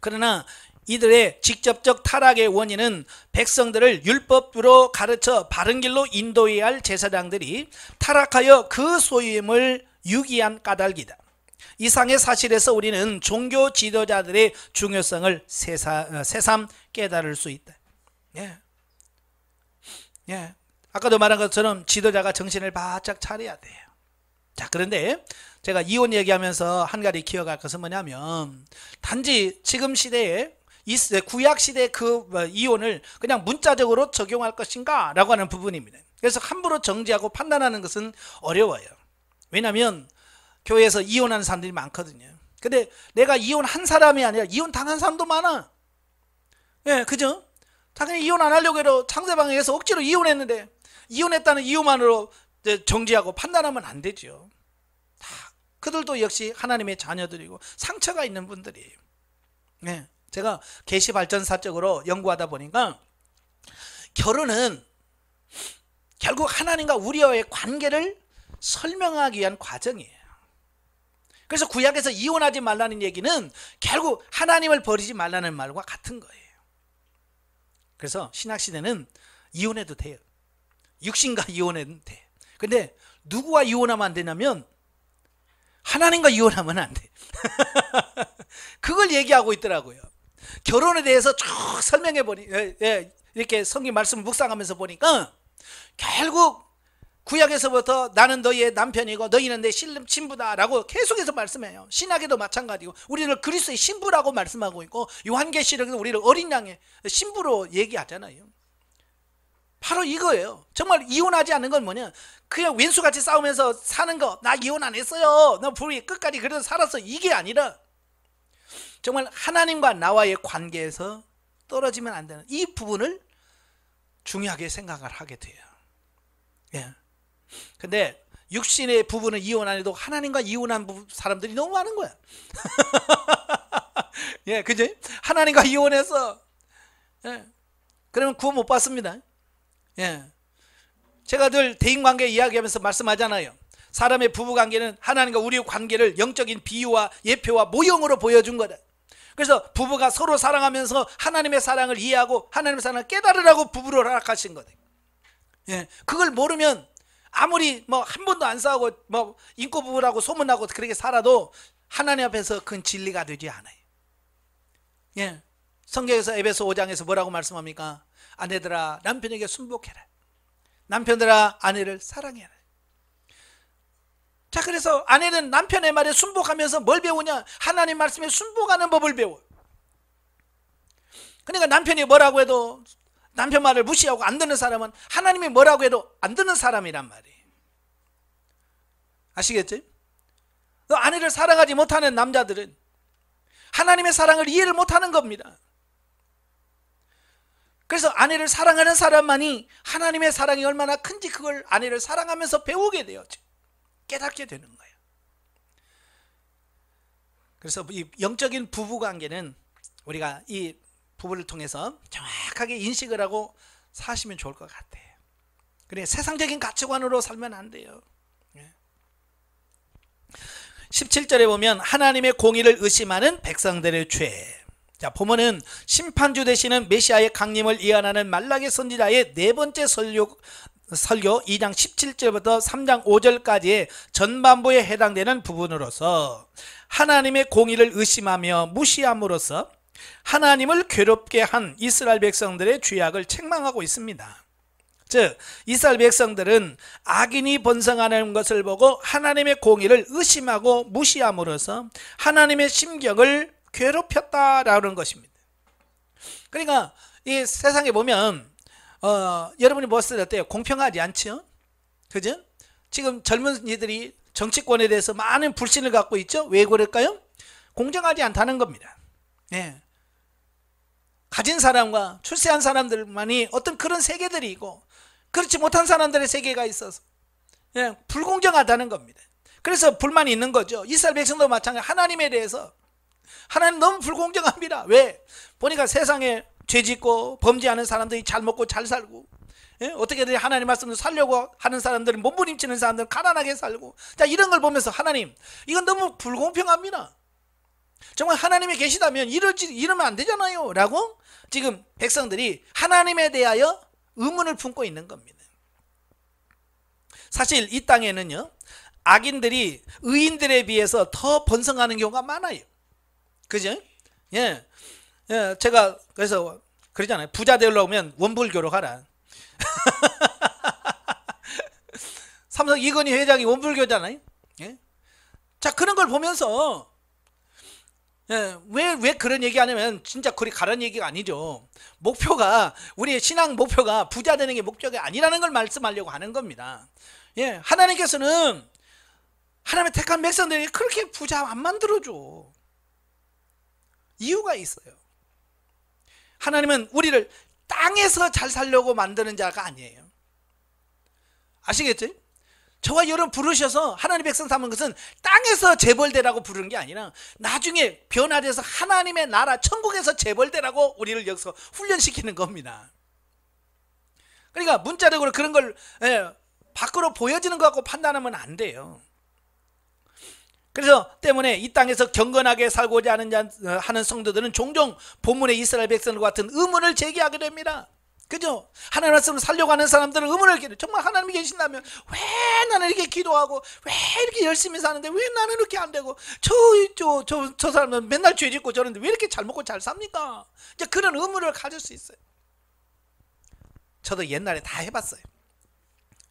그러나 이들의 직접적 타락의 원인은 백성들을 율법으로 가르쳐 바른 길로 인도해야 할 제사장들이 타락하여 그 소임을 유기한 까닭이다. 이상의 사실에서 우리는 종교 지도자들의 중요성을 새삼 깨달을 수 있다. 예. 예. 아까도 말한 것처럼 지도자가 정신을 바짝 차려야 돼요. 자, 그런데 제가 이혼 얘기하면서 한 가지 기억할 것은 뭐냐면, 단지 지금 시대에 구약 시대 그 이혼을 그냥 문자적으로 적용할 것인가 라고 하는 부분입니다. 그래서 함부로 정지하고 판단하는 것은 어려워요. 왜냐하면 교회에서 이혼하는 사람들이 많거든요. 근데 내가 이혼한 사람이 아니라 이혼 당한 사람도 많아. 예, 그죠? 당연히 이혼 안 하려고 해도 상대방에 의해서 억지로 이혼했는데 이혼했다는 이유만으로 정지하고 판단하면 안 되죠. 그들도 역시 하나님의 자녀들이고 상처가 있는 분들이에요. 예, 제가 계시발전사적으로 연구하다 보니까 결혼은 결국 하나님과 우리와의 관계를 설명하기 위한 과정이에요. 그래서 구약에서 이혼하지 말라는 얘기는 결국 하나님을 버리지 말라는 말과 같은 거예요. 그래서 신약시대는 이혼해도 돼요. 육신과 이혼해도 돼. 근데 누구와 이혼하면 안 되냐면 하나님과 이혼하면 안 돼. 그걸 얘기하고 있더라고요. 결혼에 대해서 쭉 설명해 보니 이렇게 성경 말씀을 묵상하면서 보니까 결국 구약에서부터 나는 너희의 남편이고 너희는 내 신부다라고 계속해서 말씀해요. 신약에도 마찬가지고 우리를 그리스도의 신부라고 말씀하고 있고 요한계시록에서 우리를 어린 양의 신부로 얘기하잖아요. 바로 이거예요. 정말 이혼하지 않는 건 뭐냐, 그냥 왼수같이 싸우면서 사는 거, 나 이혼 안 했어요, 나 불이 끝까지 그래서 살았어, 이게 아니라 정말 하나님과 나와의 관계에서 떨어지면 안 되는 이 부분을 중요하게 생각을 하게 돼요. 예. 근데 육신의 부부는 이혼 안 해도 하나님과 이혼한 사람들이 너무 많은 거야. 예, 그죠? 하나님과 이혼해서 그러면 구원 못 받습니다. 예. 제가 늘 대인관계 이야기하면서 말씀하잖아요. 사람의 부부관계는 하나님과 우리의 관계를 영적인 비유와 예표와 모형으로 보여준 거다. 그래서 부부가 서로 사랑하면서 하나님의 사랑을 이해하고 하나님의 사랑을 깨달으라고 부부를 허락하신 거다. 예. 그걸 모르면 아무리 뭐 한 번도 안 싸우고 뭐 인고 부부라고 소문나고 그렇게 살아도 하나님 앞에서 그건 진리가 되지 않아요. 예. 성경에서 에베소 5장에서 뭐라고 말씀합니까? 아내들아 남편에게 순복해라. 남편들아 아내를 사랑해라. 자, 그래서 아내는 남편의 말에 순복하면서 뭘 배우냐? 하나님 말씀에 순복하는 법을 배워. 그러니까 남편이 뭐라고 해도 남편 말을 무시하고 안 듣는 사람은 하나님이 뭐라고 해도 안 듣는 사람이란 말이에요. 아시겠지? 아내를 사랑하지 못하는 남자들은 하나님의 사랑을 이해를 못하는 겁니다. 그래서 아내를 사랑하는 사람만이 하나님의 사랑이 얼마나 큰지 그걸 아내를 사랑하면서 배우게 되었죠. 깨닫게 되는 거예요. 그래서 이 영적인 부부관계는 우리가 이 부부를 통해서 정확하게 인식을 하고 사시면 좋을 것 같아요. 그래, 세상적인 가치관으로 살면 안 돼요. 17절에 보면 하나님의 공의를 의심하는 백성들의 죄. 자, 보면은 심판주 되시는 메시아의 강림을 예언하는 말라기 선지자의 네 번째 설교 2장 17절부터 3장 5절까지의 전반부에 해당되는 부분으로서 하나님의 공의를 의심하며 무시함으로써 하나님을 괴롭게 한 이스라엘 백성들의 죄악을 책망하고 있습니다. 즉 이스라엘 백성들은 악인이 번성하는 것을 보고 하나님의 공의를 의심하고 무시함으로써 하나님의 심경을 괴롭혔다라는 것입니다. 그러니까 이 세상에 보면 여러분이 무엇을 어때요? 공평하지 않죠? 그죠? 지금 젊은이들이 정치권에 대해서 많은 불신을 갖고 있죠? 왜 그럴까요? 공정하지 않다는 겁니다. 예. 가진 사람과 출세한 사람들만이 어떤 그런 세계들이 있고 그렇지 못한 사람들의 세계가 있어서 불공정하다는 겁니다. 그래서 불만이 있는 거죠. 이스라엘 백성도 마찬가지. 하나님에 대해서 하나님 너무 불공정합니다. 왜? 보니까 세상에 죄짓고 범죄하는 사람들이 잘 먹고 잘 살고 어떻게든 하나님 말씀을 살려고 하는 사람들은 몸부림치는 사람들은 가난하게 살고, 자, 이런 걸 보면서 하나님 이건 너무 불공평합니다. 정말 하나님이 계시다면 이러면 안 되잖아요 라고 지금 백성들이 하나님에 대하여 의문을 품고 있는 겁니다. 사실 이 땅에는요 악인들이 의인들에 비해서 더 번성하는 경우가 많아요. 그죠? 예. 제가 그래서 그러잖아요. 부자 되려면 원불교로 가라. 삼성 이건희 회장이 원불교잖아요. 예? 자, 그런 걸 보면서 왜 그런 얘기 하냐면 진짜 그리 가라는 얘기가 아니죠. 목표가, 우리의 신앙 목표가 부자 되는 게 목표가 아니라는 걸 말씀하려고 하는 겁니다. 예, 하나님께서는 하나님의 택한 백성들이 그렇게 부자 안 만들어줘. 이유가 있어요. 하나님은 우리를 땅에서 잘 살려고 만드는 자가 아니에요. 아시겠죠? 저와 여러분 부르셔서 하나님 백성 삼은 것은 땅에서 재벌되라고 부르는 게 아니라 나중에 변화돼서 하나님의 나라 천국에서 재벌되라고 우리를 여기서 훈련시키는 겁니다. 그러니까 문자적으로 그런 걸 밖으로 보여지는 것 갖고 판단하면 안 돼요. 그래서 때문에 이 땅에서 경건하게 살고자 하는 성도들은 종종 본문의 이스라엘 백성과 같은 의문을 제기하게 됩니다. 그죠? 하나님 말씀을 살려고 하는 사람들은 의문을 기도. 정말 하나님이 계신다면 왜 나는 이렇게 기도하고 왜 이렇게 열심히 사는데 왜 나는 이렇게 안 되고 저 사람은 맨날 죄 짓고 저런데 왜 이렇게 잘 먹고 잘 삽니까? 이제 그런 의문을 가질 수 있어요. 저도 옛날에 다 해봤어요.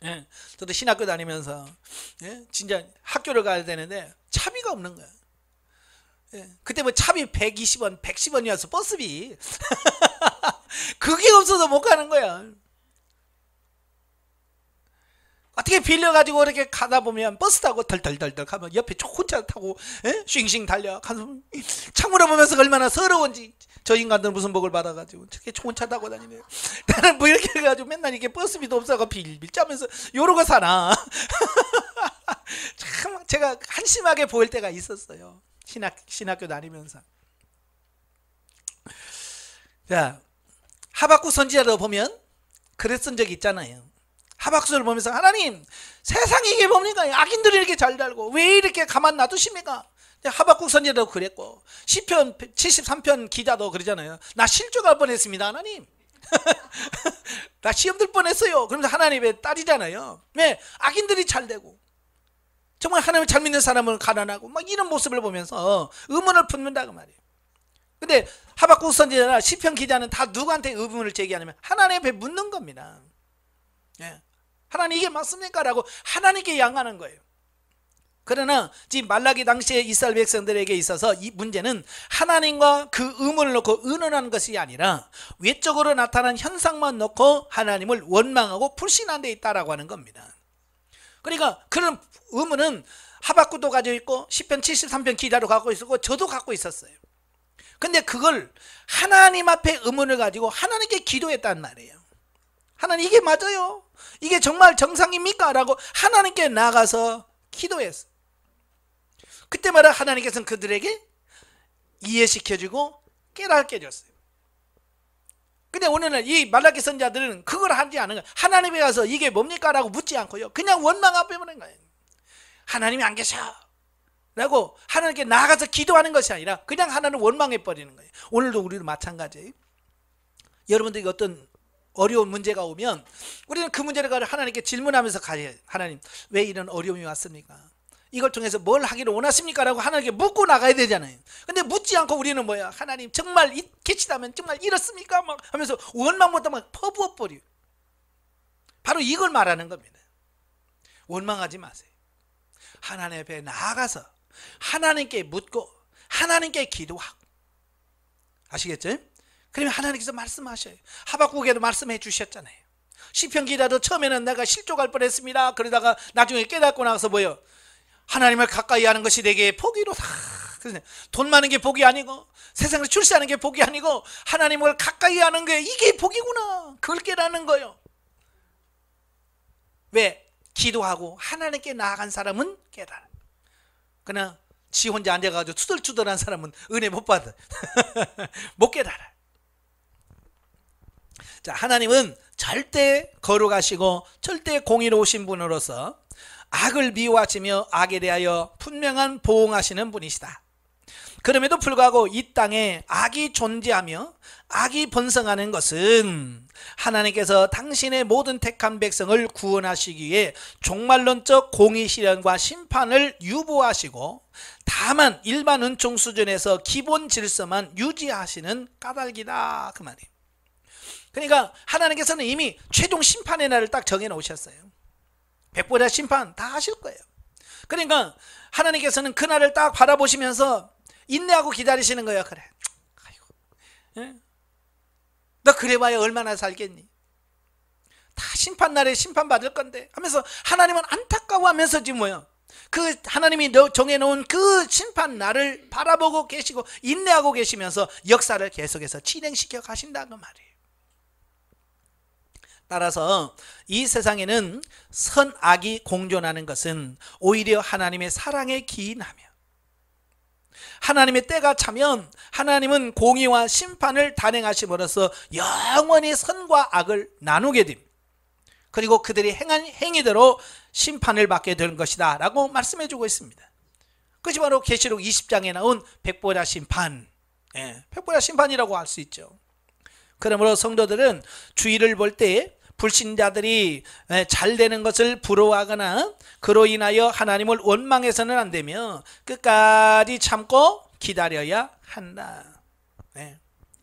예, 저도 신학교 다니면서 진짜 학교를 가야 되는데 차비가 없는 거야. 그때 뭐 차비 120원, 110원이어서 버스비. 그게 없어서 못 가는 거야. 어떻게 빌려가지고 이렇게 가다 보면 버스 타고 덜덜덜덜 가면 옆에 혼자 타고 쉥쉥 달려 가서 창문을 보면서 얼마나 서러운지. 저 인간들은 무슨 복을 받아가지고 저렇게 좋은 차 타고 다니네요. 나는 뭐 이렇게 해가지고 맨날 이렇게 버스비도 없어서 빌빌 짜면서 요러고 사나. 참 제가 한심하게 보일 때가 있었어요. 신학교 다니면서. 자, 하박국 선지자로 보면 그랬던 적이 있잖아요. 하박국을 보면서 하나님 세상이 이게 뭡니까? 악인들이 이렇게 잘 살고 왜 이렇게 가만 놔두십니까? 하박국 선지자도 그랬고 시편 73편 기자도 그러잖아요. 나 실족할 뻔했습니다 하나님. 나 시험 들 뻔했어요. 그러면서 하나님의 딸이잖아요. 왜? 악인들이 잘 되고 정말 하나님을 잘 믿는 사람은 가난하고 막 이런 모습을 보면서 의문을 품는다 그 말이에요. 근데 하박국 선지자나 시편 기자는 다 누구한테 의문을 제기하냐면 하나님 앞에 묻는 겁니다. 예. 하나님 이게 맞습니까? 라고 하나님께 양하는 거예요. 그러나 지금 말라기 당시에 이스라엘 백성들에게 있어서 이 문제는 하나님과 그 의문을 놓고 의논하는 것이 아니라 외적으로 나타난 현상만 놓고 하나님을 원망하고 불신한 데 있다라고 하는 겁니다. 그러니까 그런 의문은 하박국도 가지고 있고 시편 73편 기자도 갖고 있었고 저도 갖고 있었어요. 근데 그걸 하나님 앞에 의문을 가지고 하나님께 기도했단 말이에요. 하나님 이게 맞아요? 이게 정말 정상입니까? 라고 하나님께 나가서 기도했어요. 그때마다 하나님께서는 그들에게 이해시켜주고 깨닫게 해줬어요. 근데 오늘날 이 말라기 선자들은 그걸 하지 않은 거예요. 하나님에 가서 이게 뭡니까? 라고 묻지 않고요. 그냥 원망 앞에 보는 거예요. 하나님이 안 계셔 라고 하나님께 나가서 기도하는 것이 아니라 그냥 하나님을 원망해버리는 거예요. 오늘도 우리도 마찬가지예요. 여러분들이 어떤 어려운 문제가 오면 우리는 그 문제를 가지고 하나님께 질문하면서 가요. 하나님 왜 이런 어려움이 왔습니까? 이걸 통해서 뭘 하기를 원하십니까? 라고 하나님께 묻고 나가야 되잖아요. 근데 묻지 않고 우리는 뭐야? 하나님 정말 계시다면 정말 이렇습니까? 막 하면서 원망부터 막 퍼부어버려요. 바로 이걸 말하는 겁니다. 원망하지 마세요. 하나님 앞에 나아가서 하나님께 묻고 하나님께 기도하고, 아시겠죠? 그러면 하나님께서 말씀하셔요. 하박국에도 말씀해 주셨잖아요. 시편 기자도 처음에는 내가 실족할 뻔했습니다. 그러다가 나중에 깨닫고 나서 뭐예요? 하나님을 가까이 하는 것이 내게 복이로다. 돈 많은 게 복이 아니고 세상에 출세하는 게 복이 아니고 하나님을 가까이 하는 게 이게 복이구나. 그걸 깨닫는 거예요. 왜? 기도하고 하나님께 나아간 사람은 깨달아. 그러나 지 혼자 앉아가지고 투덜투덜한 사람은 은혜 못 받아. 못 깨달아. 자, 하나님은 절대 거룩하시고 절대 공의로우신 분으로서 악을 미워하시며 악에 대하여 분명한 보응하시는 분이시다. 그럼에도 불구하고 이 땅에 악이 존재하며 악이 번성하는 것은 하나님께서 당신의 모든 택한 백성을 구원하시기 위해 종말론적 공의 실현과 심판을 유보하시고 다만 일반 은총 수준에서 기본 질서만 유지하시는 까닭이다, 그 말이에요. 그러니까 하나님께서는 이미 최종 심판의 날을 딱 정해 놓으셨어요. 백보자 심판 다 하실 거예요. 그러니까 하나님께서는 그 날을 딱 바라보시면서 인내하고 기다리시는 거예요. 그래, 아이고, 예? 너 그래봐야 얼마나 살겠니? 다 심판날에 심판받을 건데 하면서 하나님은 안타까워하면서 지금 뭐야? 그 하나님이 정해놓은 그 심판날을 바라보고 계시고 인내하고 계시면서 역사를 계속해서 진행시켜 가신다는 말이에요. 따라서 이 세상에는 선악이 공존하는 것은 오히려 하나님의 사랑에 기인하며 하나님의 때가 차면 하나님은 공의와 심판을 단행하심으로써 영원히 선과 악을 나누게 됩니다. 그리고 그들이 행한 행위대로 심판을 받게 되는 것이다 라고 말씀해 주고 있습니다. 그것이 바로 계시록 20장에 나온 백보자 심판, 백보자 심판이라고 할 수 있죠. 그러므로 성도들은 주의를 볼 때 불신자들이 잘 되는 것을 부러워하거나 그로 인하여 하나님을 원망해서는 안 되며 끝까지 참고 기다려야 한다.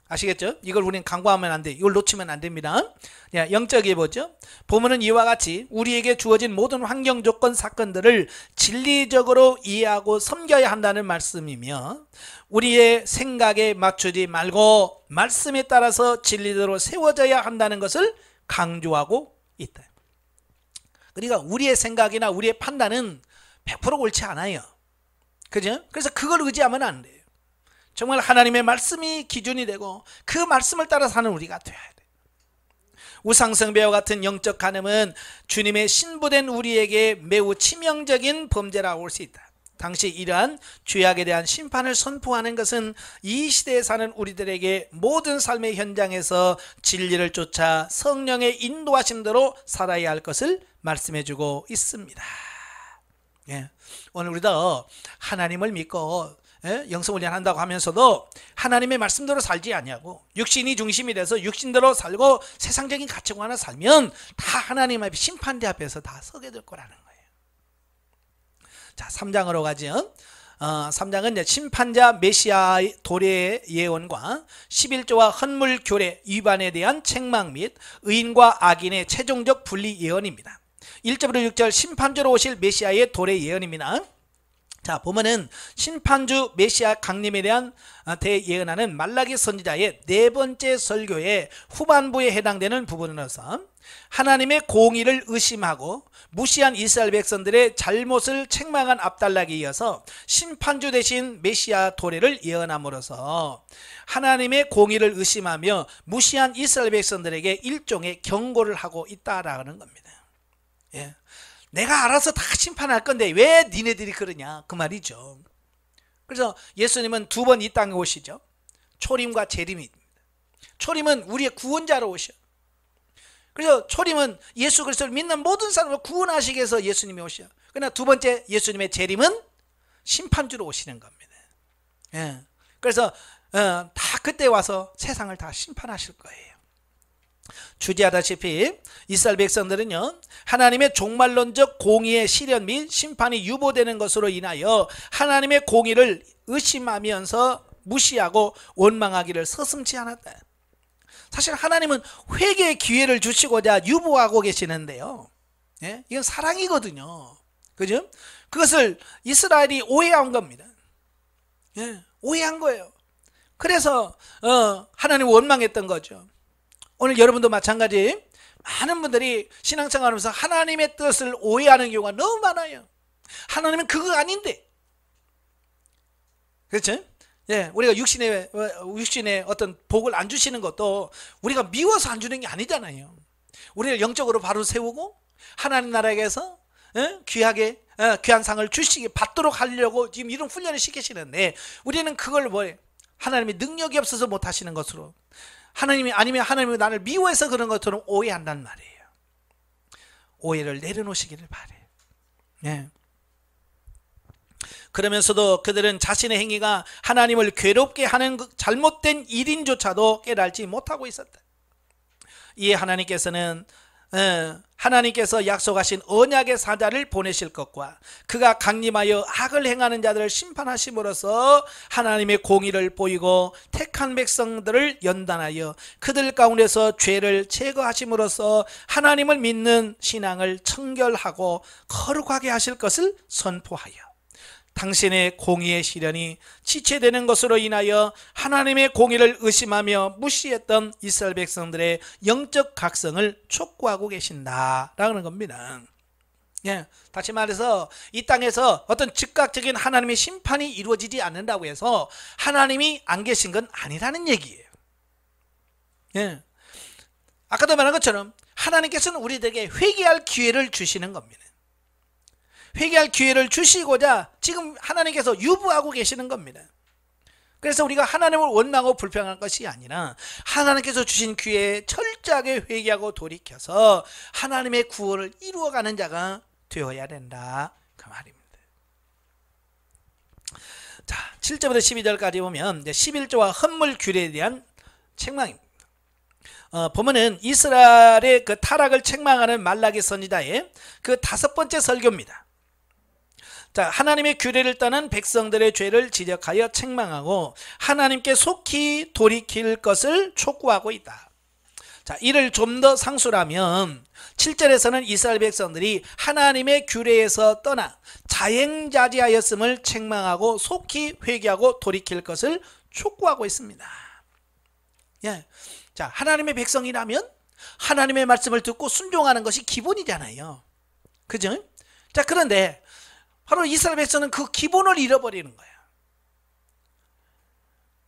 아시겠죠? 이걸 우리는 간과하면 안 돼. 이걸 놓치면 안 됩니다. 영적에 보죠. 보면은 이와 같이 우리에게 주어진 모든 환경 조건 사건들을 진리적으로 이해하고 섬겨야 한다는 말씀이며 우리의 생각에 맞추지 말고 말씀에 따라서 진리대로 세워져야 한다는 것을 강조하고 있다. 그러니까 우리의 생각이나 우리의 판단은 100% 옳지 않아요. 그죠? 그래서 그걸 의지하면 안 돼요. 정말 하나님의 말씀이 기준이 되고 그 말씀을 따라 사는 우리가 되어야 돼. 우상숭배와 같은 영적 간음은 주님의 신부된 우리에게 매우 치명적인 범죄라고 할 수 있다. 당시 이러한 죄악에 대한 심판을 선포하는 것은 이 시대에 사는 우리들에게 모든 삶의 현장에서 진리를 쫓아 성령의 인도하심대로 살아야 할 것을 말씀해주고 있습니다. 오늘 우리도 하나님을 믿고 영성훈련 한다고 하면서도 하나님의 말씀대로 살지 않냐고, 육신이 중심이 돼서 육신대로 살고 세상적인 가치관을 살면 다 하나님 앞에 심판대 앞에서 다 서게 될 거라는 거예요. 자, 3장으로 가죠. 3장은 이제 심판자 메시아 도래의 예언과 11조와 헌물 교례 위반에 대한 책망 및 의인과 악인의 최종적 분리 예언입니다. 1절부터 6절 심판주로 오실 메시아의 도래 예언입니다. 자, 보면은 심판주 메시아 강림에 대한 대예언하는 말라기 선지자의 네 번째 설교의 후반부에 해당되는 부분으로서 하나님의 공의를 의심하고 무시한 이스라엘 백성들의 잘못을 책망한 압달락에 이어서 심판주 대신 메시아 도래를 예언함으로써 하나님의 공의를 의심하며 무시한 이스라엘 백성들에게 일종의 경고를 하고 있다라는 겁니다. 예. 내가 알아서 다 심판할 건데 왜 니네들이 그러냐 그 말이죠. 그래서 예수님은 두 번 이 땅에 오시죠. 초림과 재림입니다. 초림은 우리의 구원자로 오셔. 그래서 초림은 예수 그리스도를 믿는 모든 사람을 구원하시기 위해서 예수님이 오셔. 그러나 두 번째 예수님의 재림은 심판주로 오시는 겁니다. 예. 그래서 다 그때 와서 세상을 다 심판하실 거예요. 주지하다시피 이스라엘 백성들은요, 하나님의 종말론적 공의의 실현 및 심판이 유보되는 것으로 인하여 하나님의 공의를 의심하면서 무시하고 원망하기를 서슴지 않았다. 사실 하나님은 회개의 기회를 주시고자 유보하고 계시는데요, 예? 이건 사랑이거든요. 그죠? 그것을 이스라엘이 오해한 겁니다. 예, 오해한 거예요. 그래서 하나님 원망했던 거죠. 오늘 여러분도 마찬가지 많은 분들이 신앙생활하면서 하나님의 뜻을 오해하는 경우가 너무 많아요. 하나님은 그거 아닌데. 그렇죠? 예, 우리가 육신의 어떤 복을 안 주시는 것도 우리가 미워서 안 주는 게 아니잖아요. 우리를 영적으로 바로 세우고 하나님 나라에서 귀하게 귀한 상을 주시기 받도록 하려고 지금 이런 훈련을 시키시는데 우리는 그걸 하나님의 능력이 없어서 못 하시는 것으로 하나님이 아니면 하나님이 나를 미워해서 그런 것처럼 오해한단 말이에요. 오해를 내려놓으시기를 바래요. 예. 그러면서도 그들은 자신의 행위가 하나님을 괴롭게 하는 잘못된 일인조차도 깨달지 못하고 있었다. 이에 하나님께서는 하나님께서 약속하신 언약의 사자를 보내실 것과 그가 강림하여 악을 행하는 자들을 심판하심으로써 하나님의 공의를 보이고 택한 백성들을 연단하여 그들 가운데서 죄를 제거하심으로써 하나님을 믿는 신앙을 청결하고 거룩하게 하실 것을 선포하여 당신의 공의의 실현이 지체되는 것으로 인하여 하나님의 공의를 의심하며 무시했던 이스라엘 백성들의 영적 각성을 촉구하고 계신다라는 겁니다. 예, 다시 말해서 이 땅에서 어떤 즉각적인 하나님의 심판이 이루어지지 않는다고 해서 하나님이 안 계신 건 아니라는 얘기예요. 예, 아까도 말한 것처럼 하나님께서는 우리들에게 회개할 기회를 주시는 겁니다. 회개할 기회를 주시고자 지금 하나님께서 유보하고 계시는 겁니다. 그래서 우리가 하나님을 원망하고 불평할 것이 아니라 하나님께서 주신 기회에 철저하게 회개하고 돌이켜서 하나님의 구원을 이루어가는 자가 되어야 된다 그 말입니다. 자, 7절부터 12절까지 보면 11조와 헌물 규례에 대한 책망입니다. 보면은 이스라엘의 그 타락을 책망하는 말라기 선지자의 그 5번째 설교입니다. 자, 하나님의 규례를 떠난 백성들의 죄를 지적하여 책망하고 하나님께 속히 돌이킬 것을 촉구하고 있다. 자, 이를 좀 더 상술하면 7절에서는 이스라엘 백성들이 하나님의 규례에서 떠나 자행자지하였음을 책망하고 속히 회개하고 돌이킬 것을 촉구하고 있습니다. 예. 자, 하나님의 백성이라면 하나님의 말씀을 듣고 순종하는 것이 기본이잖아요. 그죠? 자, 그런데 바로 이스라엘 백성은 그 기본을 잃어버리는 거예요.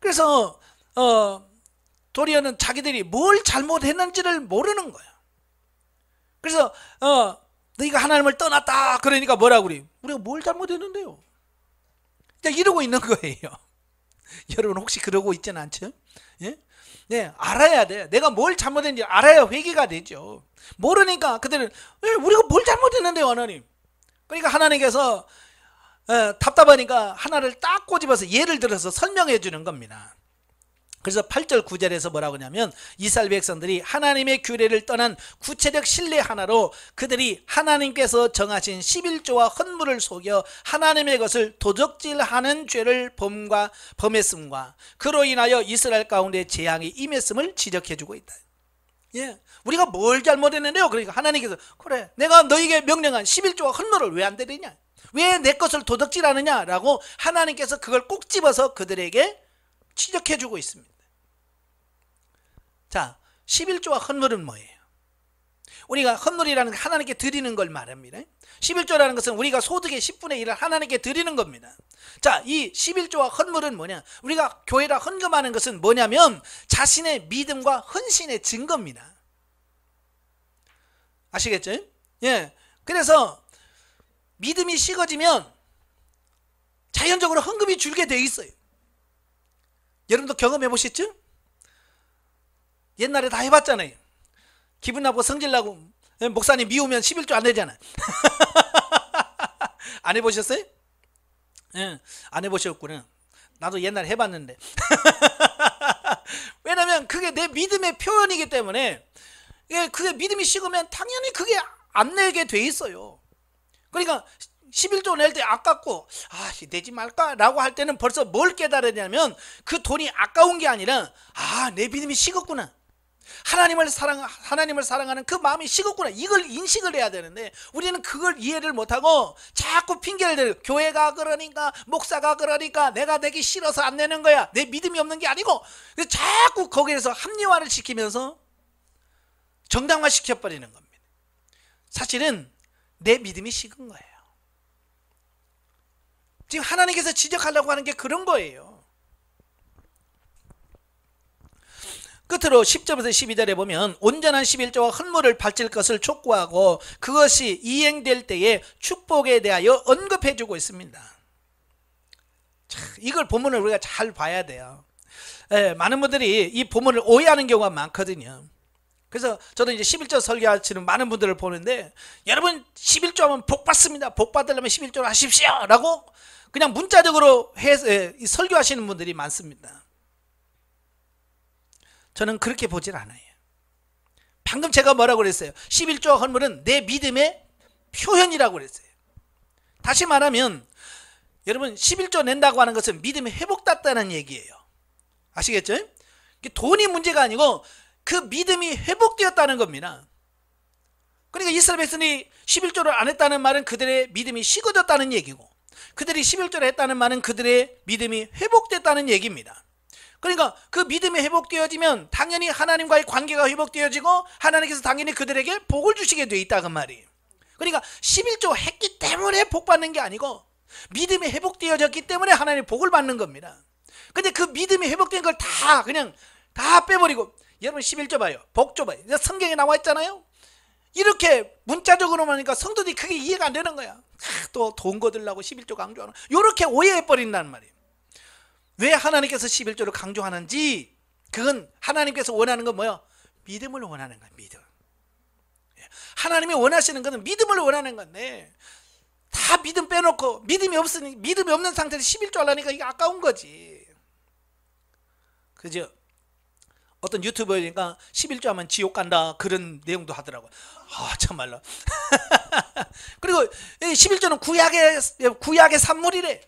그래서 도리어는 자기들이 뭘 잘못했는지를 모르는 거예요. 그래서 너희가 하나님을 떠났다 그러니까 뭐라고 그래요? 우리가 뭘 잘못했는데요? 이러고 있는 거예요. 여러분 혹시 그러고 있지는 않죠? 예? 네, 알아야 돼. 내가 뭘 잘못했는지 알아야 회개가 되죠. 모르니까 그들은 우리가 뭘 잘못했는데요 하나님? 그러니까 하나님께서 답답하니까 하나를 딱 꼬집어서 예를 들어서 설명해 주는 겁니다. 그래서 8절 9절에서 뭐라고 하냐면 이스라엘 백성들이 하나님의 규례를 떠난 구체적 신뢰 하나로 그들이 하나님께서 정하신 11조와 헌물을 속여 하나님의 것을 도적질하는 죄를 범했음과 그로 인하여 이스라엘 가운데 재앙이 임했음을 지적해 주고 있다. 예, 우리가 뭘 잘못했는데요? 그러니까 하나님께서 그래, 내가 너에게 명령한 11조와 헌물을 왜 안 드리냐? 왜 내 것을 도둑질하느냐? 라고 하나님께서 그걸 꼭 집어서 그들에게 지적해주고 있습니다. 자, 11조와 헌물은 뭐예요? 우리가 헌물이라는 게 하나님께 드리는 걸 말합니다. 11조라는 것은 우리가 소득의 10분의 1을 하나님께 드리는 겁니다. 자, 이 11조와 헌물은 뭐냐? 우리가 교회라 헌금하는 것은 뭐냐면 자신의 믿음과 헌신의 증거입니다. 아시겠죠? 예. 그래서 믿음이 식어지면 자연적으로 헌금이 줄게 돼 있어요. 여러분도 경험해 보셨죠? 옛날에 다 해봤잖아요. 기분 나쁘고 성질 나고 목사님 미우면 11조 안 되잖아. 안 해보셨어요? 예, 안 해보셨구나. 나도 옛날에 해봤는데. 왜냐면 그게 내 믿음의 표현이기 때문에 그게 믿음이 식으면 당연히 그게 안 내게 돼 있어요. 그러니까 11조 낼 때 아깝고 내지 말까 라고 할 때는 벌써 뭘 깨달았냐면 그 돈이 아까운 게 아니라 내 믿음이 식었구나, 하나님을 사랑하는 그 마음이 식었구나, 이걸 인식을 해야 되는데 우리는 그걸 이해를 못하고 자꾸 핑계를 대고 교회가 그러니까 목사가 그러니까 내가 내기 싫어서 안 내는 거야, 내 믿음이 없는 게 아니고, 자꾸 거기에서 합리화를 시키면서 정당화 시켜버리는 겁니다. 사실은 내 믿음이 식은 거예요. 지금 하나님께서 지적하려고 하는 게 그런 거예요. 끝으로 10절에서 12절에 보면 온전한 11조와 헌물을 바칠 것을 촉구하고 그것이 이행될 때에 축복에 대하여 언급해 주고 있습니다. 자, 이걸 본문을 우리가 잘 봐야 돼요. 많은 분들이 이 본문을 오해하는 경우가 많거든요. 그래서 저도 이제 11조 설교하시는 많은 분들을 보는데, 여러분 11조 하면 복 받습니다, 복 받으려면 11조를 하십시오 라고 그냥 문자적으로 설교하시는 분들이 많습니다. 저는 그렇게 보질 않아요. 방금 제가 뭐라고 그랬어요? 11조 헌물은 내 믿음의 표현이라고 그랬어요. 다시 말하면 여러분 11조 낸다고 하는 것은 믿음이 회복됐다는 얘기예요. 아시겠죠? 돈이 문제가 아니고 그 믿음이 회복되었다는 겁니다. 그러니까 이스라엘 백성이 11조를 안 했다는 말은 그들의 믿음이 식어졌다는 얘기고, 그들이 11조를 했다는 말은 그들의 믿음이 회복됐다는 얘기입니다. 그러니까 그 믿음이 회복되어지면 당연히 하나님과의 관계가 회복되어지고 하나님께서 당연히 그들에게 복을 주시게 돼 있다 그 말이에요. 그러니까 11조 했기 때문에 복 받는 게 아니고 믿음이 회복되어졌기 때문에 하나님의 복을 받는 겁니다. 근데 그 믿음이 회복된 걸 그냥 다 빼버리고, 여러분 11조 봐요, 복조 봐요, 성경에 나와 있잖아요. 이렇게 문자적으로 하니까 성도들이 크게 이해가 안 되는 거야. 또 돈 거들라고 11조 강조하는, 이렇게 오해해버린다는 말이에요. 왜 하나님께서 11조를 강조하는지, 그건 하나님께서 원하는 건 뭐예요? 믿음을 원하는 거예요. 믿음. 하나님이 원하시는 것은 믿음을 원하는 건데 다 믿음 빼놓고 믿음이 없는 상태에서 11조 하려니까 이게 아까운 거지. 그죠? 어떤 유튜버니까 11조 하면 지옥 간다 그런 내용도 하더라고요. 참말로. 그리고 11조는 구약의 산물이래.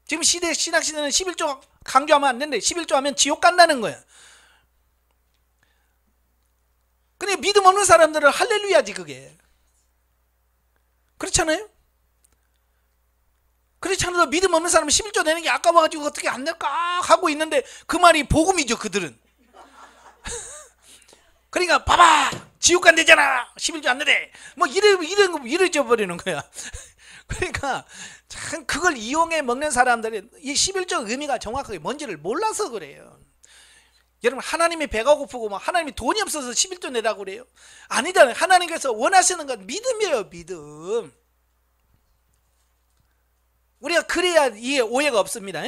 지금 신약 시대는 11조 강조하면 안 된대. 11조 하면 지옥 간다는 거야. 근데 믿음 없는 사람들은 할렐루야지 그게. 그렇잖아요? 그렇지 않아도 믿음 없는 사람은 11조 내는 게 아까워가지고 어떻게 안 낼까 하고 있는데 그 말이 복음이죠 그들은. 그러니까 봐봐 지옥 간대잖아 11조 안 내래 뭐 이래져 버리는 거야. 그러니까 참 그걸 이용해 먹는 사람들이 이 11조 의미가 정확하게 뭔지를 몰라서 그래요. 여러분 하나님이 배가 고프고 막 하나님이 돈이 없어서 11조 내라고 그래요? 아니잖아요. 하나님께서 원하시는 건 믿음이에요. 믿음. 우리가 그래야 이게 오해가 없습니다.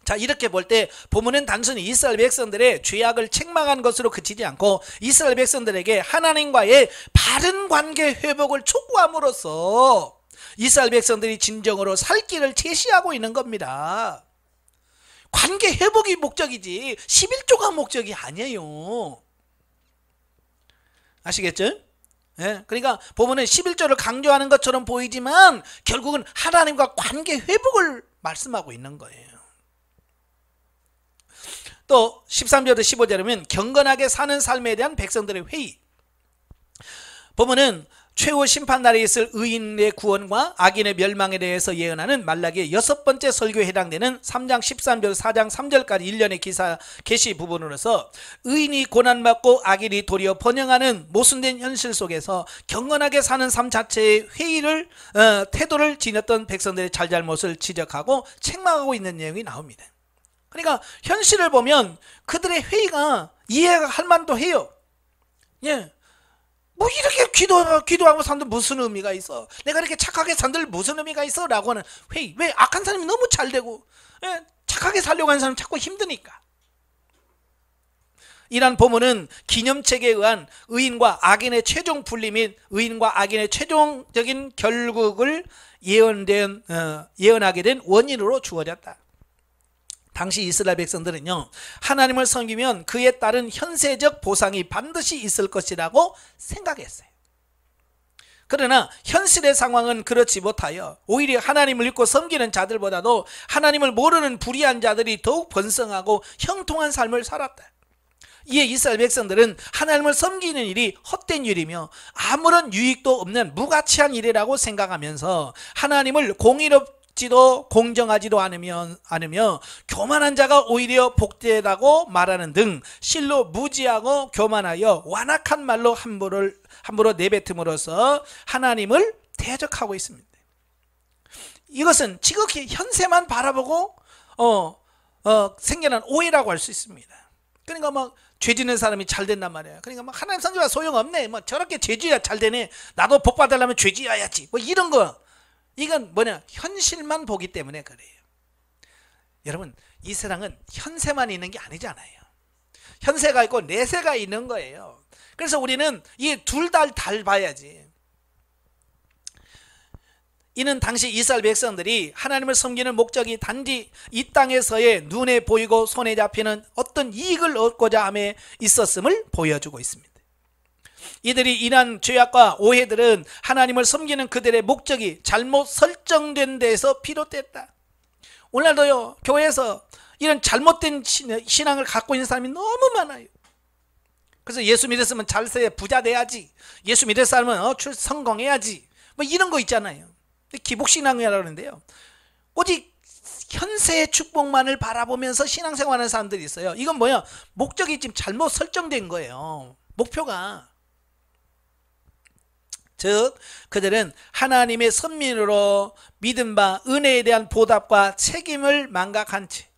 자 이렇게 볼 때 본문은 단순히 이스라엘 백성들의 죄악을 책망한 것으로 그치지 않고 이스라엘 백성들에게 하나님과의 바른 관계 회복을 촉구함으로써 이스라엘 백성들이 진정으로 살 길을 제시하고 있는 겁니다. 관계 회복이 목적이지 11조가 목적이 아니에요. 아시겠죠? 그러니까 본문은 11조를 강조하는 것처럼 보이지만 결국은 하나님과 관계 회복을 말씀하고 있는 거예요. 또 13절부터 15절에 보면 경건하게 사는 삶에 대한 백성들의 회의. 보면은 최후 심판날에 있을 의인의 구원과 악인의 멸망에 대해서 예언하는 말라기의 6번째 설교에 해당되는 3장 13절 4장 3절까지 일련의 계시 부분으로서 의인이 고난받고 악인이 도리어 번영하는 모순된 현실 속에서 경건하게 사는 삶 자체의 회의를 태도를 지녔던 백성들의 잘잘못을 지적하고 책망하고 있는 내용이 나옵니다. 그러니까 현실을 보면 그들의 회의가 이해가 할 만도 해요. 예. 뭐 이렇게 기도하고 산들 무슨 의미가 있어? 내가 이렇게 착하게 산들 무슨 의미가 있어? 라고 하는 회의. 왜? 악한 사람이 너무 잘 되고 착하게 살려고 하는 사람은 자꾸 힘드니까. 이란 본문은 기념책에 의한 의인과 악인의 최종 분리 및 의인과 악인의 최종적인 결국을 예언하게 된 원인으로 주어졌다. 당시 이스라엘 백성들은요, 하나님을 섬기면 그에 따른 현세적 보상이 반드시 있을 것이라고 생각했어요. 그러나 현실의 상황은 그렇지 못하여 오히려 하나님을 믿고 섬기는 자들보다도 하나님을 모르는 불의한 자들이 더욱 번성하고 형통한 삶을 살았다. 이에 이스라엘 백성들은 하나님을 섬기는 일이 헛된 일이며 아무런 유익도 없는 무가치한 일이라고 생각하면서 하나님을 공의롭지도 공정하지도 않으며 교만한 자가 오히려 복되다고 말하는 등 실로 무지하고 교만하여 완악한 말로 함부로 내뱉음으로써 하나님을 대적하고 있습니다. 이것은 지극히 현세만 바라보고 생겨난 오해라고 할 수 있습니다. 그러니까 막 죄 짓는 사람이 잘 된단 말이에요. 그러니까 막 하나님 성경과 소용없네. 뭐 저렇게 죄 지어야 잘 되네. 나도 복 받으려면 죄 지어야지. 뭐 이런 거. 이건 뭐냐? 현실만 보기 때문에 그래요. 여러분, 이 세상은 현세만 있는 게 아니잖아요. 현세가 있고 내세가 있는 거예요. 그래서 우리는 이 둘 다 봐야지. 이는 당시 이스라엘 백성들이 하나님을 섬기는 목적이 단지 이 땅에서의 눈에 보이고 손에 잡히는 어떤 이익을 얻고자 함에 있었음을 보여주고 있습니다. 이들이 인한 죄악과 오해들은 하나님을 섬기는 그들의 목적이 잘못 설정된 데에서 비롯됐다. 오늘날도요, 교회에서 이런 잘못된 신앙을 갖고 있는 사람이 너무 많아요. 그래서 예수 믿었으면 잘세 부자 돼야지, 예수 믿었으면 성공해야지, 뭐 이런 거 있잖아요. 기복신앙이라고 하는데요, 오직 현세의 축복만을 바라보면서 신앙생활하는 사람들이 있어요. 이건 뭐야? 목적이 지금 잘못 설정된 거예요. 목표가. 즉 그들은 하나님의 선민으로 믿은 바 은혜에 대한 보답과 책임을 망각한 채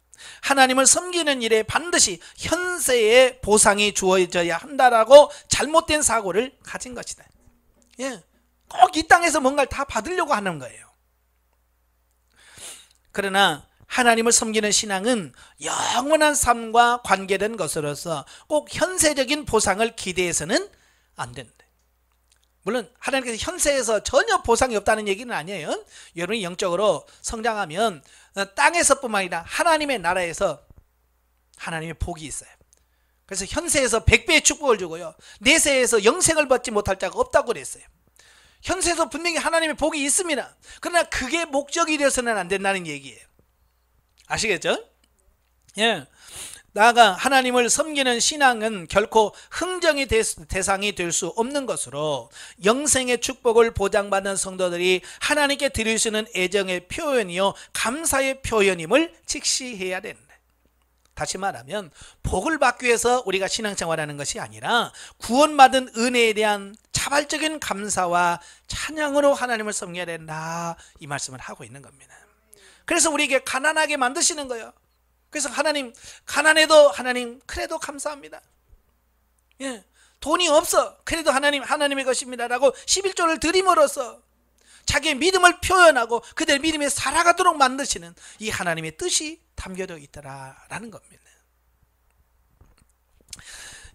하나님을 섬기는 일에 반드시 현세의 보상이 주어져야 한다라고 잘못된 사고를 가진 것이다. 예. 꼭 이 땅에서 뭔가를 다 받으려고 하는 거예요. 그러나 하나님을 섬기는 신앙은 영원한 삶과 관계된 것으로서 꼭 현세적인 보상을 기대해서는 안 된다. 물론 하나님께서 현세에서 전혀 보상이 없다는 얘기는 아니에요. 여러분이 영적으로 성장하면 땅에서뿐만 아니라 하나님의 나라에서 하나님의 복이 있어요. 그래서 현세에서 100배의 축복을 주고요, 내세에서 영생을 받지 못할 자가 없다고 그랬어요. 현세에서 분명히 하나님의 복이 있습니다. 그러나 그게 목적이 되어서는 안 된다는 얘기예요. 아시겠죠? 예. 나아가 하나님을 섬기는 신앙은 결코 흥정의 대상이 될 수 없는 것으로 영생의 축복을 보장받는 성도들이 하나님께 드릴 수 있는 애정의 표현이요 감사의 표현임을 직시해야 된다. 다시 말하면 복을 받기 위해서 우리가 신앙생활하는 것이 아니라 구원받은 은혜에 대한 자발적인 감사와 찬양으로 하나님을 섬겨야 된다, 이 말씀을 하고 있는 겁니다. 그래서 우리에게 가난하게 만드시는 거예요. 그래서 하나님, 가난해도 하나님 그래도 감사합니다. 예, 돈이 없어 그래도 하나님의 것입니다 라고 11조를 드림으로써 자기의 믿음을 표현하고 그들의 믿음에 살아가도록 만드시는 이 하나님의 뜻이 담겨져 있더라라는 겁니다.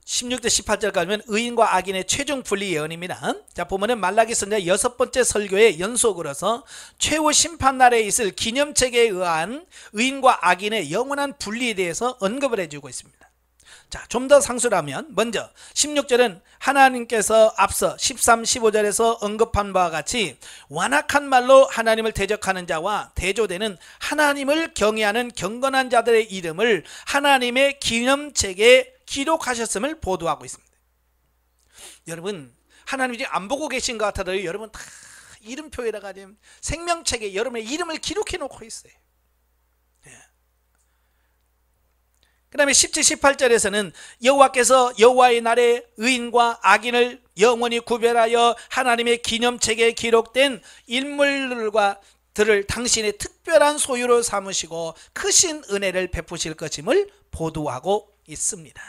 16대 18절 가면 의인과 악인의 최종 분리 예언입니다. 자, 보면은 말라기 선지자 6번째 설교의 연속으로서 최후 심판날에 있을 기념책에 의한 의인과 악인의 영원한 분리에 대해서 언급을 해주고 있습니다. 자, 좀 더 상수라면 먼저 16절은 하나님께서 앞서 13, 15절에서 언급한 바와 같이 완악한 말로 하나님을 대적하는 자와 대조되는 하나님을 경외하는 경건한 자들의 이름을 하나님의 기념책에 기록하셨음을 보도하고 있습니다. 여러분, 하나님이 안 보고 계신 것 같아도 여러분 다 이름표에다가 생명책에 여러분의 이름을 기록해 놓고 있어요. 그 다음에 17, 18절에서는 여호와께서 여호와의 날에 의인과 악인을 영원히 구별하여 하나님의 기념책에 기록된 인물들과 들을 당신의 특별한 소유로 삼으시고 크신 은혜를 베푸실 것임을 보도하고 있습니다.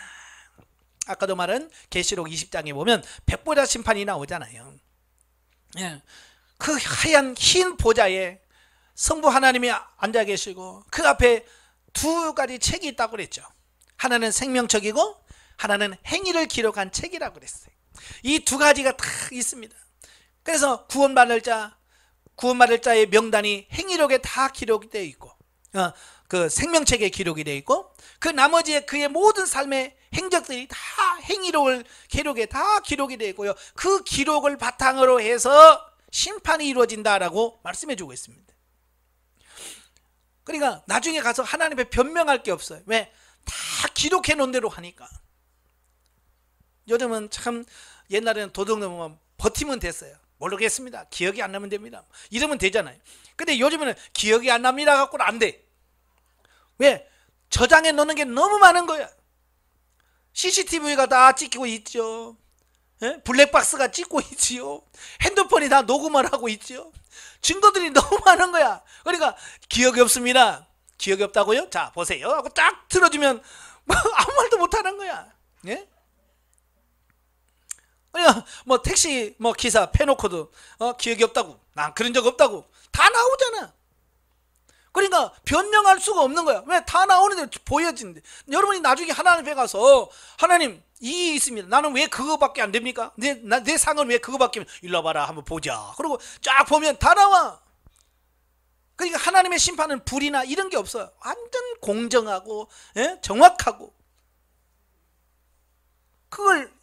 아까도 말한 계시록 20장에 보면 백보자 심판이 나오잖아요. 그 하얀 흰 보좌에 성부 하나님이 앉아 계시고 그 앞에 두 가지 책이 있다고 그랬죠. 하나는 생명책이고 하나는 행위를 기록한 책이라고 그랬어요. 이 두 가지가 다 있습니다. 그래서 구원받을 자의 명단이 행위록에 다 기록이 되어 있고 그 생명책에 기록이 되어 있고 그 나머지의 그의 모든 삶의 행적들이 다 행위록을 기록에 다 기록이 되어 있고요. 그 기록을 바탕으로 해서 심판이 이루어진다라고 말씀해 주고 있습니다. 그러니까 나중에 가서 하나님 앞에 변명할 게 없어요. 왜? 다 기록해 놓은 대로 하니까. 요즘은 참 옛날에는 도둑 넘으면 버티면 됐어요. 모르겠습니다. 기억이 안 나면 됩니다. 이러면 되잖아요. 근데 요즘에는 기억이 안 납니다 갖고는 안 돼. 왜? 저장해 놓는 게 너무 많은 거야. CCTV가 다 찍히고 있죠. 블랙박스가 찍고 있지요. 핸드폰이 다 녹음을 하고 있죠. 증거들이 너무 많은 거야. 그러니까 기억이 없습니다. 기억이 없다고요? 자 보세요 하고 딱 틀어주면 아무 말도 못하는 거야. 그러니까 뭐 택시 기사 패놓고도 기억이 없다고, 난 그런 적 없다고 다 나오잖아. 그러니까 변명할 수가 없는 거야. 왜? 다 나오는데 보여지는데. 여러분이 나중에 하나님 앞에 가서 하나님 이 있습니다. 나는 왜 그거밖에 안 됩니까? 내 상은 왜 그거밖에? 일로 와봐라 한번 보자. 그리고 쫙 보면 다 나와. 그러니까 하나님의 심판은 불이나 이런 게 없어요. 완전 공정하고 정확하고 그걸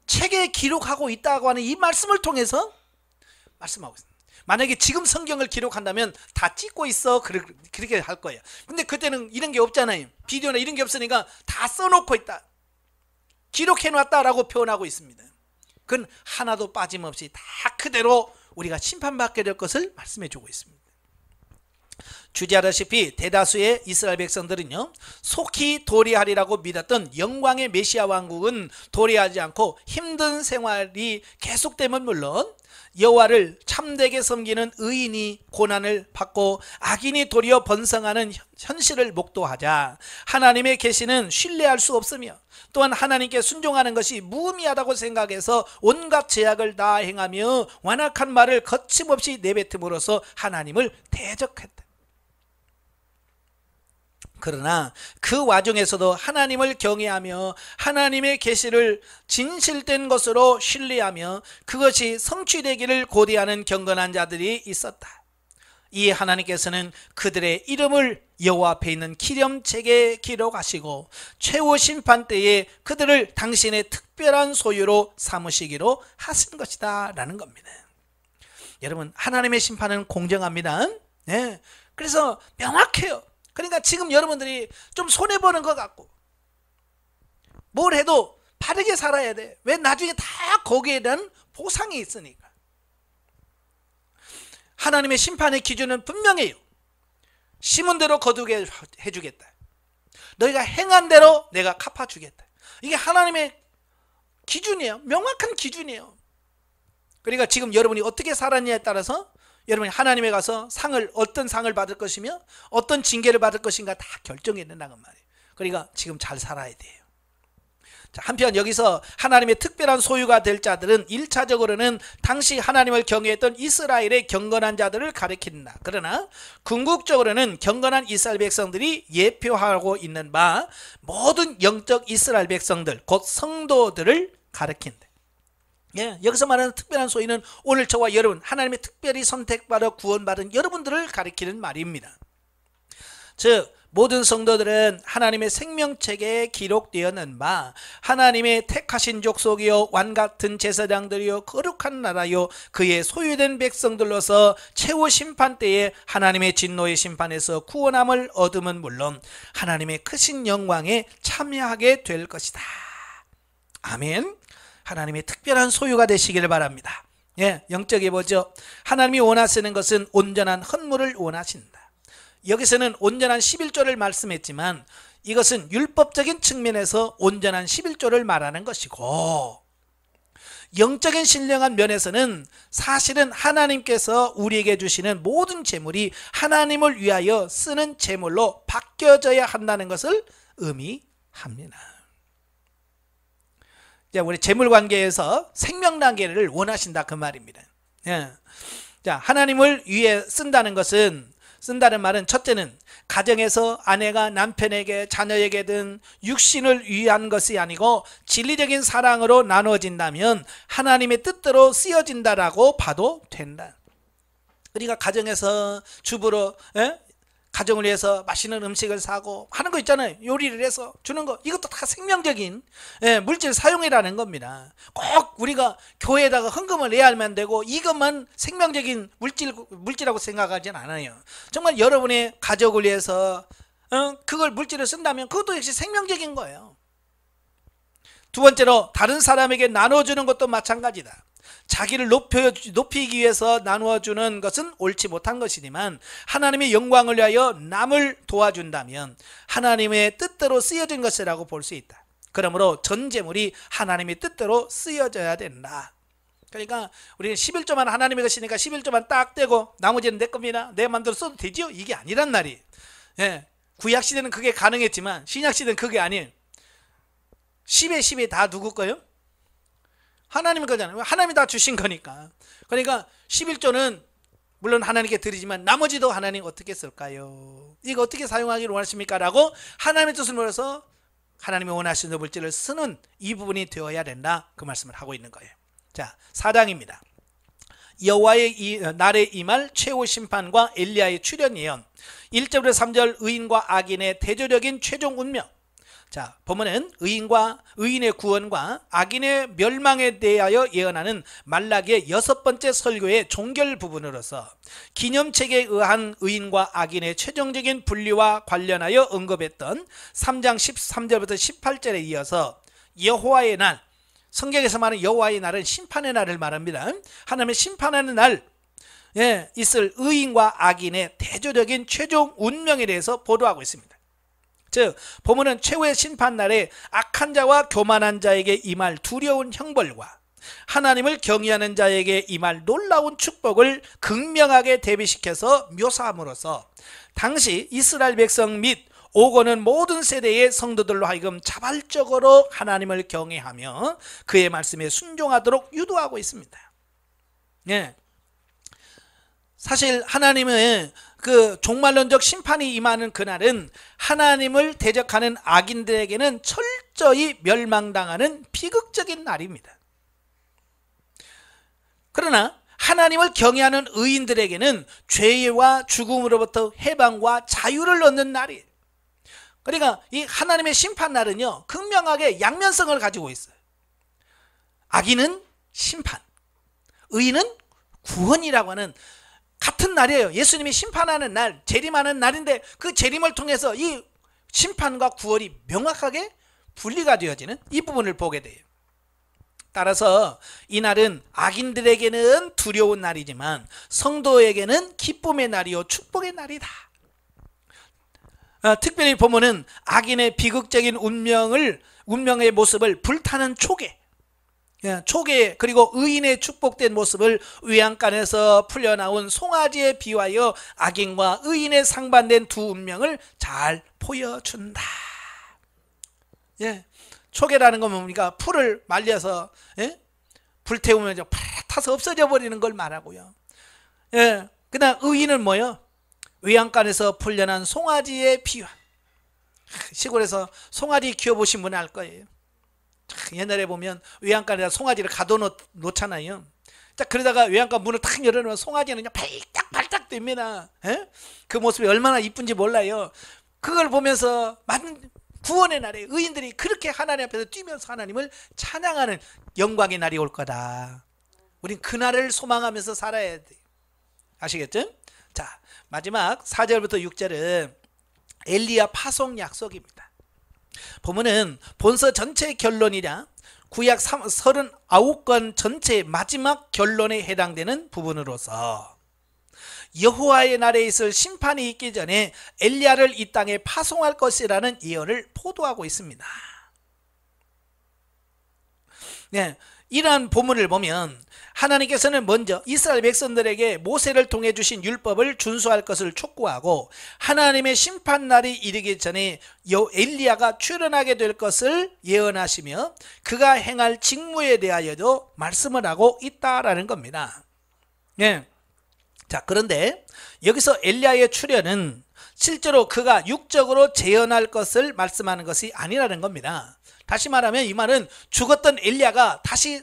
책에 기록하고 있다고 하는 이 말씀을 통해서 말씀하고 있습니다. 만약에 지금 성경을 기록한다면 다 찍고 있어 그렇게 할 거예요. 근데 그때는 이런 게 없잖아요. 비디오나 이런 게 없으니까 다 써놓고 있다, 기록해놨다라고 표현하고 있습니다. 그건 하나도 빠짐없이 다 그대로 우리가 심판받게 될 것을 말씀해주고 있습니다. 주지하다시피 대다수의 이스라엘 백성들은요 속히 도래하리라고 믿었던 영광의 메시아 왕국은 도래하지 않고 힘든 생활이 계속되면 물론 여호와를 참되게 섬기는 의인이 고난을 받고 악인이 도리어 번성하는 현실을 목도하자 하나님의 계시는 신뢰할 수 없으며 또한 하나님께 순종하는 것이 무의미하다고 생각해서 온갖 제약을 다 행하며 완악한 말을 거침없이 내뱉음으로써 하나님을 대적했다. 그러나 그 와중에서도 하나님을 경외하며 하나님의 계시를 진실된 것으로 신뢰하며 그것이 성취되기를 고대하는 경건한 자들이 있었다. 이에 하나님께서는 그들의 이름을 여호와 앞에 있는 기념책에 기록하시고 최후 심판 때에 그들을 당신의 특별한 소유로 삼으시기로 하신 것이다 라는 겁니다. 여러분, 하나님의 심판은 공정합니다. 그래서 명확해요. 그러니까 지금 여러분들이 좀 손해보는 것 같고 뭘 해도 바르게 살아야 돼. 왜? 나중에 다 거기에 대한 보상이 있으니까. 하나님의 심판의 기준은 분명해요. 심은 대로 거두게 해주겠다. 너희가 행한 대로 내가 갚아주겠다. 이게 하나님의 기준이에요. 명확한 기준이에요. 그러니까 지금 여러분이 어떻게 살았냐에 따라서 여러분이 하나님에 가서 어떤 상을 받을 것이며 어떤 징계를 받을 것인가 다 결정해야 된다는 말이에요. 그러니까 지금 잘 살아야 돼요. 자, 한편 여기서 하나님의 특별한 소유가 될 자들은 1차적으로는 당시 하나님을 경외했던 이스라엘의 경건한 자들을 가리킨다. 그러나 궁극적으로는 경건한 이스라엘 백성들이 예표하고 있는 바 모든 영적 이스라엘 백성들 곧 성도들을 가리킨다. 여기서 말하는 특별한 소유는 오늘 저와 여러분, 하나님의 특별히 선택받아 구원받은 여러분들을 가리키는 말입니다. 즉 모든 성도들은 하나님의 생명책에 기록되었는 바 하나님의 택하신 족속이요 왕같은 제사장들이요 거룩한 나라요 그의 소유된 백성들로서 최후 심판 때에 하나님의 진노의 심판에서 구원함을 얻음은 물론 하나님의 크신 영광에 참여하게 될 것이다. 아멘. 하나님의 특별한 소유가 되시기를 바랍니다. 영적에 보죠. 하나님이 원하시는 것은 온전한 헌물을 원하신다. 여기서는 온전한 11조를 말씀했지만 이것은 율법적인 측면에서 온전한 11조를 말하는 것이고, 영적인 신령한 면에서는 사실은 하나님께서 우리에게 주시는 모든 재물이 하나님을 위하여 쓰는 재물로 바뀌어져야 한다는 것을 의미합니다. 우리 재물 관계에서 생명 단계를 원하신다 그 말입니다. 자, 하나님을 위해 쓴다는 말은 첫째는 가정에서 아내가 남편에게 자녀에게든 육신을 위한 것이 아니고 진리적인 사랑으로 나누어진다면 하나님의 뜻대로 쓰여진다라고 봐도 된다. 그러니까 가정에서 주부로 가정을 위해서 맛있는 음식을 사고 하는 거 있잖아요. 요리를 해서 주는 거, 이것도 다 생명적인 물질 사용이라는 겁니다. 꼭 우리가 교회에다가 헌금을 내야만 되고 이것만 생명적인 물질이라고 생각하지는 않아요. 정말 여러분의 가족을 위해서 그걸 물질을 쓴다면 그것도 역시 생명적인 거예요. 두 번째로 다른 사람에게 나눠주는 것도 마찬가지다. 자기를 높이기 위해서 나누어주는 것은 옳지 못한 것이지만 하나님의 영광을 위하여 남을 도와준다면 하나님의 뜻대로 쓰여진 것이라고 볼 수 있다. 그러므로 전 재물이 하나님의 뜻대로 쓰여져야 된다. 그러니까 우리는 11조만 하나님의 것이니까 11조만 딱 떼고 나머지는 내 겁니다, 내 마음대로 써도 되죠? 이게 아니란 말이에요. 구약시대는 그게 가능했지만 신약시대는 그게 아니에요. 10의 10이 다 누구 거예요? 하나님의 거잖아요. 하나님이 다 주신 거니까. 그러니까 11조는 물론 하나님께 드리지만 나머지도 하나님 어떻게 쓸까요? 이거 어떻게 사용하기를 원하십니까? 라고 하나님의 뜻을 물어서 하나님이 원하시는 물질을 쓰는 이 부분이 되어야 된다, 그 말씀을 하고 있는 거예요. 자, 4장입니다. 여호와의 날에 임할 최후 심판과 엘리야의 출현 예언. 1절부터 3절 의인과 악인의 대조적인 최종 운명. 자, 보면은 의인의 구원과 악인의 멸망에 대하여 예언하는 말라기의 6번째 설교의 종결 부분으로서 기념책에 의한 의인과 악인의 최종적인 분리와 관련하여 언급했던 3장 13절부터 18절에 이어서 여호와의 날, 성경에서 말하는 여호와의 날은 심판의 날을 말합니다. 하나님의 심판하는 날 있을 의인과 악인의 대조적인 최종 운명에 대해서 보도하고 있습니다. 즉 보면은 최후의 심판날에 악한 자와 교만한 자에게 임할 두려운 형벌과 하나님을 경외하는 자에게 임할 놀라운 축복을 극명하게 대비시켜서 묘사함으로써 당시 이스라엘 백성 및 오고는 모든 세대의 성도들로 하여금 자발적으로 하나님을 경외하며 그의 말씀에 순종하도록 유도하고 있습니다. 사실 하나님은 그 종말론적 심판이 임하는 그날은 하나님을 대적하는 악인들에게는 철저히 멸망당하는 비극적인 날입니다. 그러나 하나님을 경외하는 의인들에게는 죄와 죽음으로부터 해방과 자유를 얻는 날이에요. 그러니까 이 하나님의 심판날은요, 극명하게 양면성을 가지고 있어요. 악인은 심판, 의인은 구원이라고 하는 같은 날이에요. 예수님이 심판하는 날, 재림하는 날인데 그 재림을 통해서 이 심판과 구원이 명확하게 분리가 되어지는 이 부분을 보게 돼요. 따라서 이 날은 악인들에게는 두려운 날이지만 성도에게는 기쁨의 날이요 축복의 날이다. 특별히 보면은 악인의 비극적인 운명의 모습을 불타는 초계 그리고 의인의 축복된 모습을 외양간에서 풀려나온 송아지에 비하여 악인과 의인의 상반된 두 운명을 잘 보여준다. 초계라는 건 뭡니까? 풀을 말려서 불태우면 타서 없어져 버리는 걸 말하고요. 그다음 의인은 뭐요? 외양간에서 풀려난 송아지의 비화. 시골에서 송아지 키워보신 분은 알 거예요. 옛날에 보면 외양간에다 송아지를 가둬놓잖아요. 자, 그러다가 외양간 문을 탁 열어놓으면 송아지는 그냥 발딱발딱 됩니다. 그 모습이 얼마나 이쁜지 몰라요. 그걸 보면서 많은 구원의 날에 의인들이 그렇게 하나님 앞에서 뛰면서 하나님을 찬양하는 영광의 날이 올 거다. 우린 그날을 소망하면서 살아야 돼. 아시겠죠? 자, 마지막 4절부터 6절은 엘리야 파송 약속입니다. 보면은 본서 전체의 결론이냐 구약 39권 전체의 마지막 결론에 해당되는 부분으로서 여호와의 날에 있을 심판이 있기 전에 엘리야를 이 땅에 파송할 것이라는 예언을 포도하고 있습니다. 네, 이러한 본문을 보면 하나님께서는 먼저 이스라엘 백성들에게 모세를 통해 주신 율법을 준수할 것을 촉구하고 하나님의 심판날이 이르기 전에 엘리야가 출현하게 될 것을 예언하시며 그가 행할 직무에 대하여도 말씀을 하고 있다라는 겁니다. 네. 자, 그런데 여기서 엘리야의 출현은 실제로 그가 육적으로 재현할 것을 말씀하는 것이 아니라는 겁니다. 다시 말하면 이 말은 죽었던 엘리야가 다시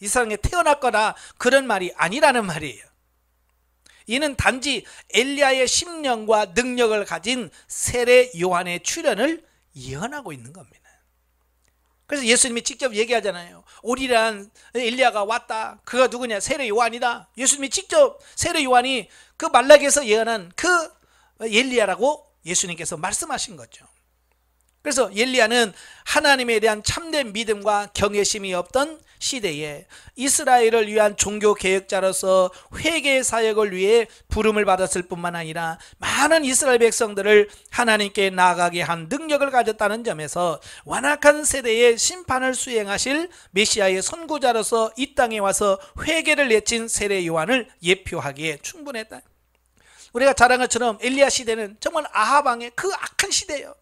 이 세상에 태어날 거다 그런 말이 아니라는 말이에요. 이는 단지 엘리야의 심령과 능력을 가진 세례 요한의 출현을 예언하고 있는 겁니다. 그래서 예수님이 직접 얘기하잖아요. 오리란 엘리야가 왔다. 그가 누구냐? 세례 요한이다. 예수님이 직접 세례 요한이 그 말라기에서 예언한 그 엘리야라고 예수님께서 말씀하신 거죠. 그래서 엘리야는 하나님에 대한 참된 믿음과 경외심이 없던 시대에 이스라엘을 위한 종교 개혁자로서 회개의 사역을 위해 부름을 받았을 뿐만 아니라 많은 이스라엘 백성들을 하나님께 나아가게 한 능력을 가졌다는 점에서 완악한 세대의 심판을 수행하실 메시아의 선구자로서 이 땅에 와서 회개를 내친 세례 요한을 예표하기에 충분했다. 우리가 잘 아는 것처럼 엘리야 시대는 정말 아합 왕의 그 악한 시대예요.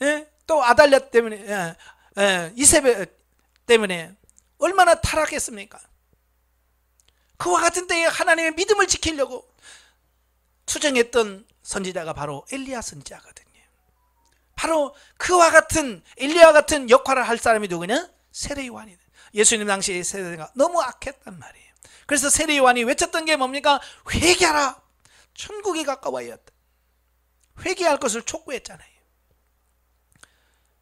예? 또 아달랴 때문에 이세벨 때문에 얼마나 타락했습니까? 그와 같은 때에 하나님의 믿음을 지키려고 투정했던 선지자가 바로 엘리야 선지자거든요. 바로 그와 같은 엘리야 같은 역할을 할 사람이 누구냐? 세례 요한이다. 예수님 당시 세례가 너무 악했단 말이에요. 그래서 세례 요한이 외쳤던 게 뭡니까? 회개하라. 천국이 가까워야 했다. 회개할 것을 촉구했잖아요.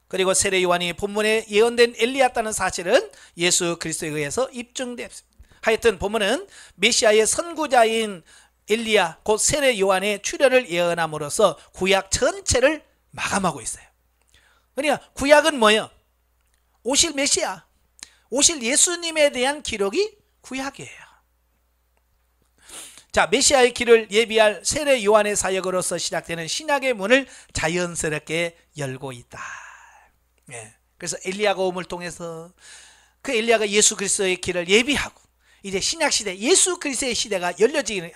그리고 세례 요한이 본문에 예언된 엘리야다는 사실은 예수 그리스도에 의해서 입증됐습니다. 하여튼 본문은 메시아의 선구자인 엘리야 곧 세례 요한의 출현을 예언함으로써 구약 전체를 마감하고 있어요. 그러니까 구약은 뭐예요? 오실 메시아, 오실 예수님에 대한 기록이 구약이에요. 자, 메시아의 길을 예비할 세례 요한의 사역으로서 시작되는 신약의 문을 자연스럽게 열고 있다. 예. 그래서 엘리야가 오음을 통해서 그 엘리야가 예수 그리스도의 길을 예비하고 이제 신약 시대 예수 그리스도의 시대가 열려지는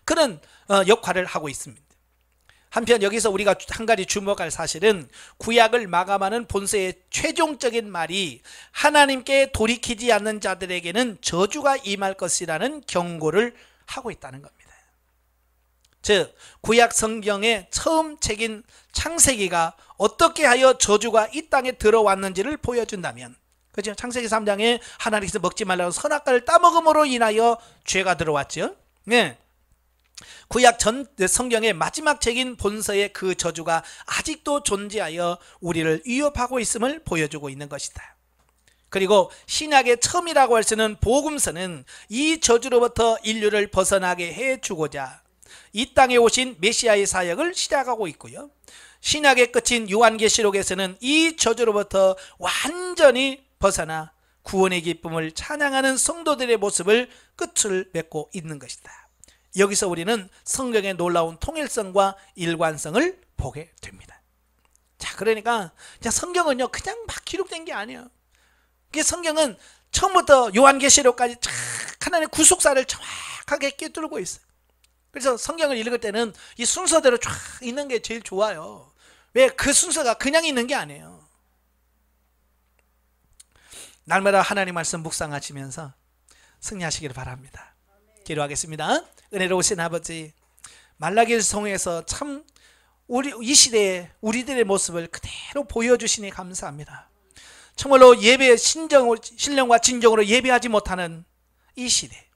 그런 역할을 하고 있습니다. 한편 여기서 우리가 한 가지 주목할 사실은 구약을 마감하는 본서의 최종적인 말이 하나님께 돌이키지 않는 자들에게는 저주가 임할 것이라는 경고를 하고 있다는 겁니다. 즉 구약 성경의 처음 책인 창세기가 어떻게 하여 저주가 이 땅에 들어왔는지를 보여준다면, 그렇죠? 창세기 3장에 하나님께서 먹지 말라고 선악과를 따먹음으로 인하여 죄가 들어왔죠. 네. 구약 전 성경의 마지막 책인 본서의 그 저주가 아직도 존재하여 우리를 위협하고 있음을 보여주고 있는 것이다. 그리고 신약의 처음이라고 할 수 있는 복음서는 이 저주로부터 인류를 벗어나게 해주고자 이 땅에 오신 메시아의 사역을 시작하고 있고요. 신약의 끝인 요한계시록에서는 이 저주로부터 완전히 벗어나 구원의 기쁨을 찬양하는 성도들의 모습을 끝을 맺고 있는 것이다. 여기서 우리는 성경의 놀라운 통일성과 일관성을 보게 됩니다. 자, 그러니까 성경은요 그냥 막 기록된 게 아니에요. 이게 성경은 처음부터 요한계시록까지 쫙 하나님의 구속사를 정확하게 꿰뚫고 있어요. 그래서 성경을 읽을 때는 이 순서대로 쫙 있는 게 제일 좋아요. 왜? 그 순서가 그냥 있는 게 아니에요. 날마다 하나님 말씀 묵상하시면서 승리하시기를 바랍니다. 기도하겠습니다. 은혜로우신 아버지, 말라기를 통해서 참 우리 이 시대에 우리들의 모습을 그대로 보여주시니 감사합니다. 정말로 예배 신령과 진정으로 예배하지 못하는 이 시대,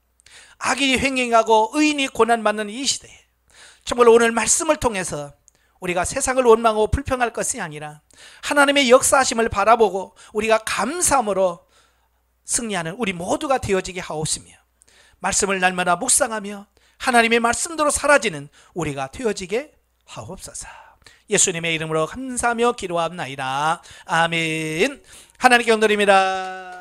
악인이 횡행하고 의인이 고난받는 이 시대에 정말로 오늘 말씀을 통해서 우리가 세상을 원망하고 불평할 것이 아니라 하나님의 역사하심을 바라보고 우리가 감사함으로 승리하는 우리 모두가 되어지게 하옵시며, 말씀을 날마다 묵상하며 하나님의 말씀대로 사라지는 우리가 되어지게 하옵소서. 예수님의 이름으로 감사하며 기도합나이다. 아멘. 하나님께 영광드립니다.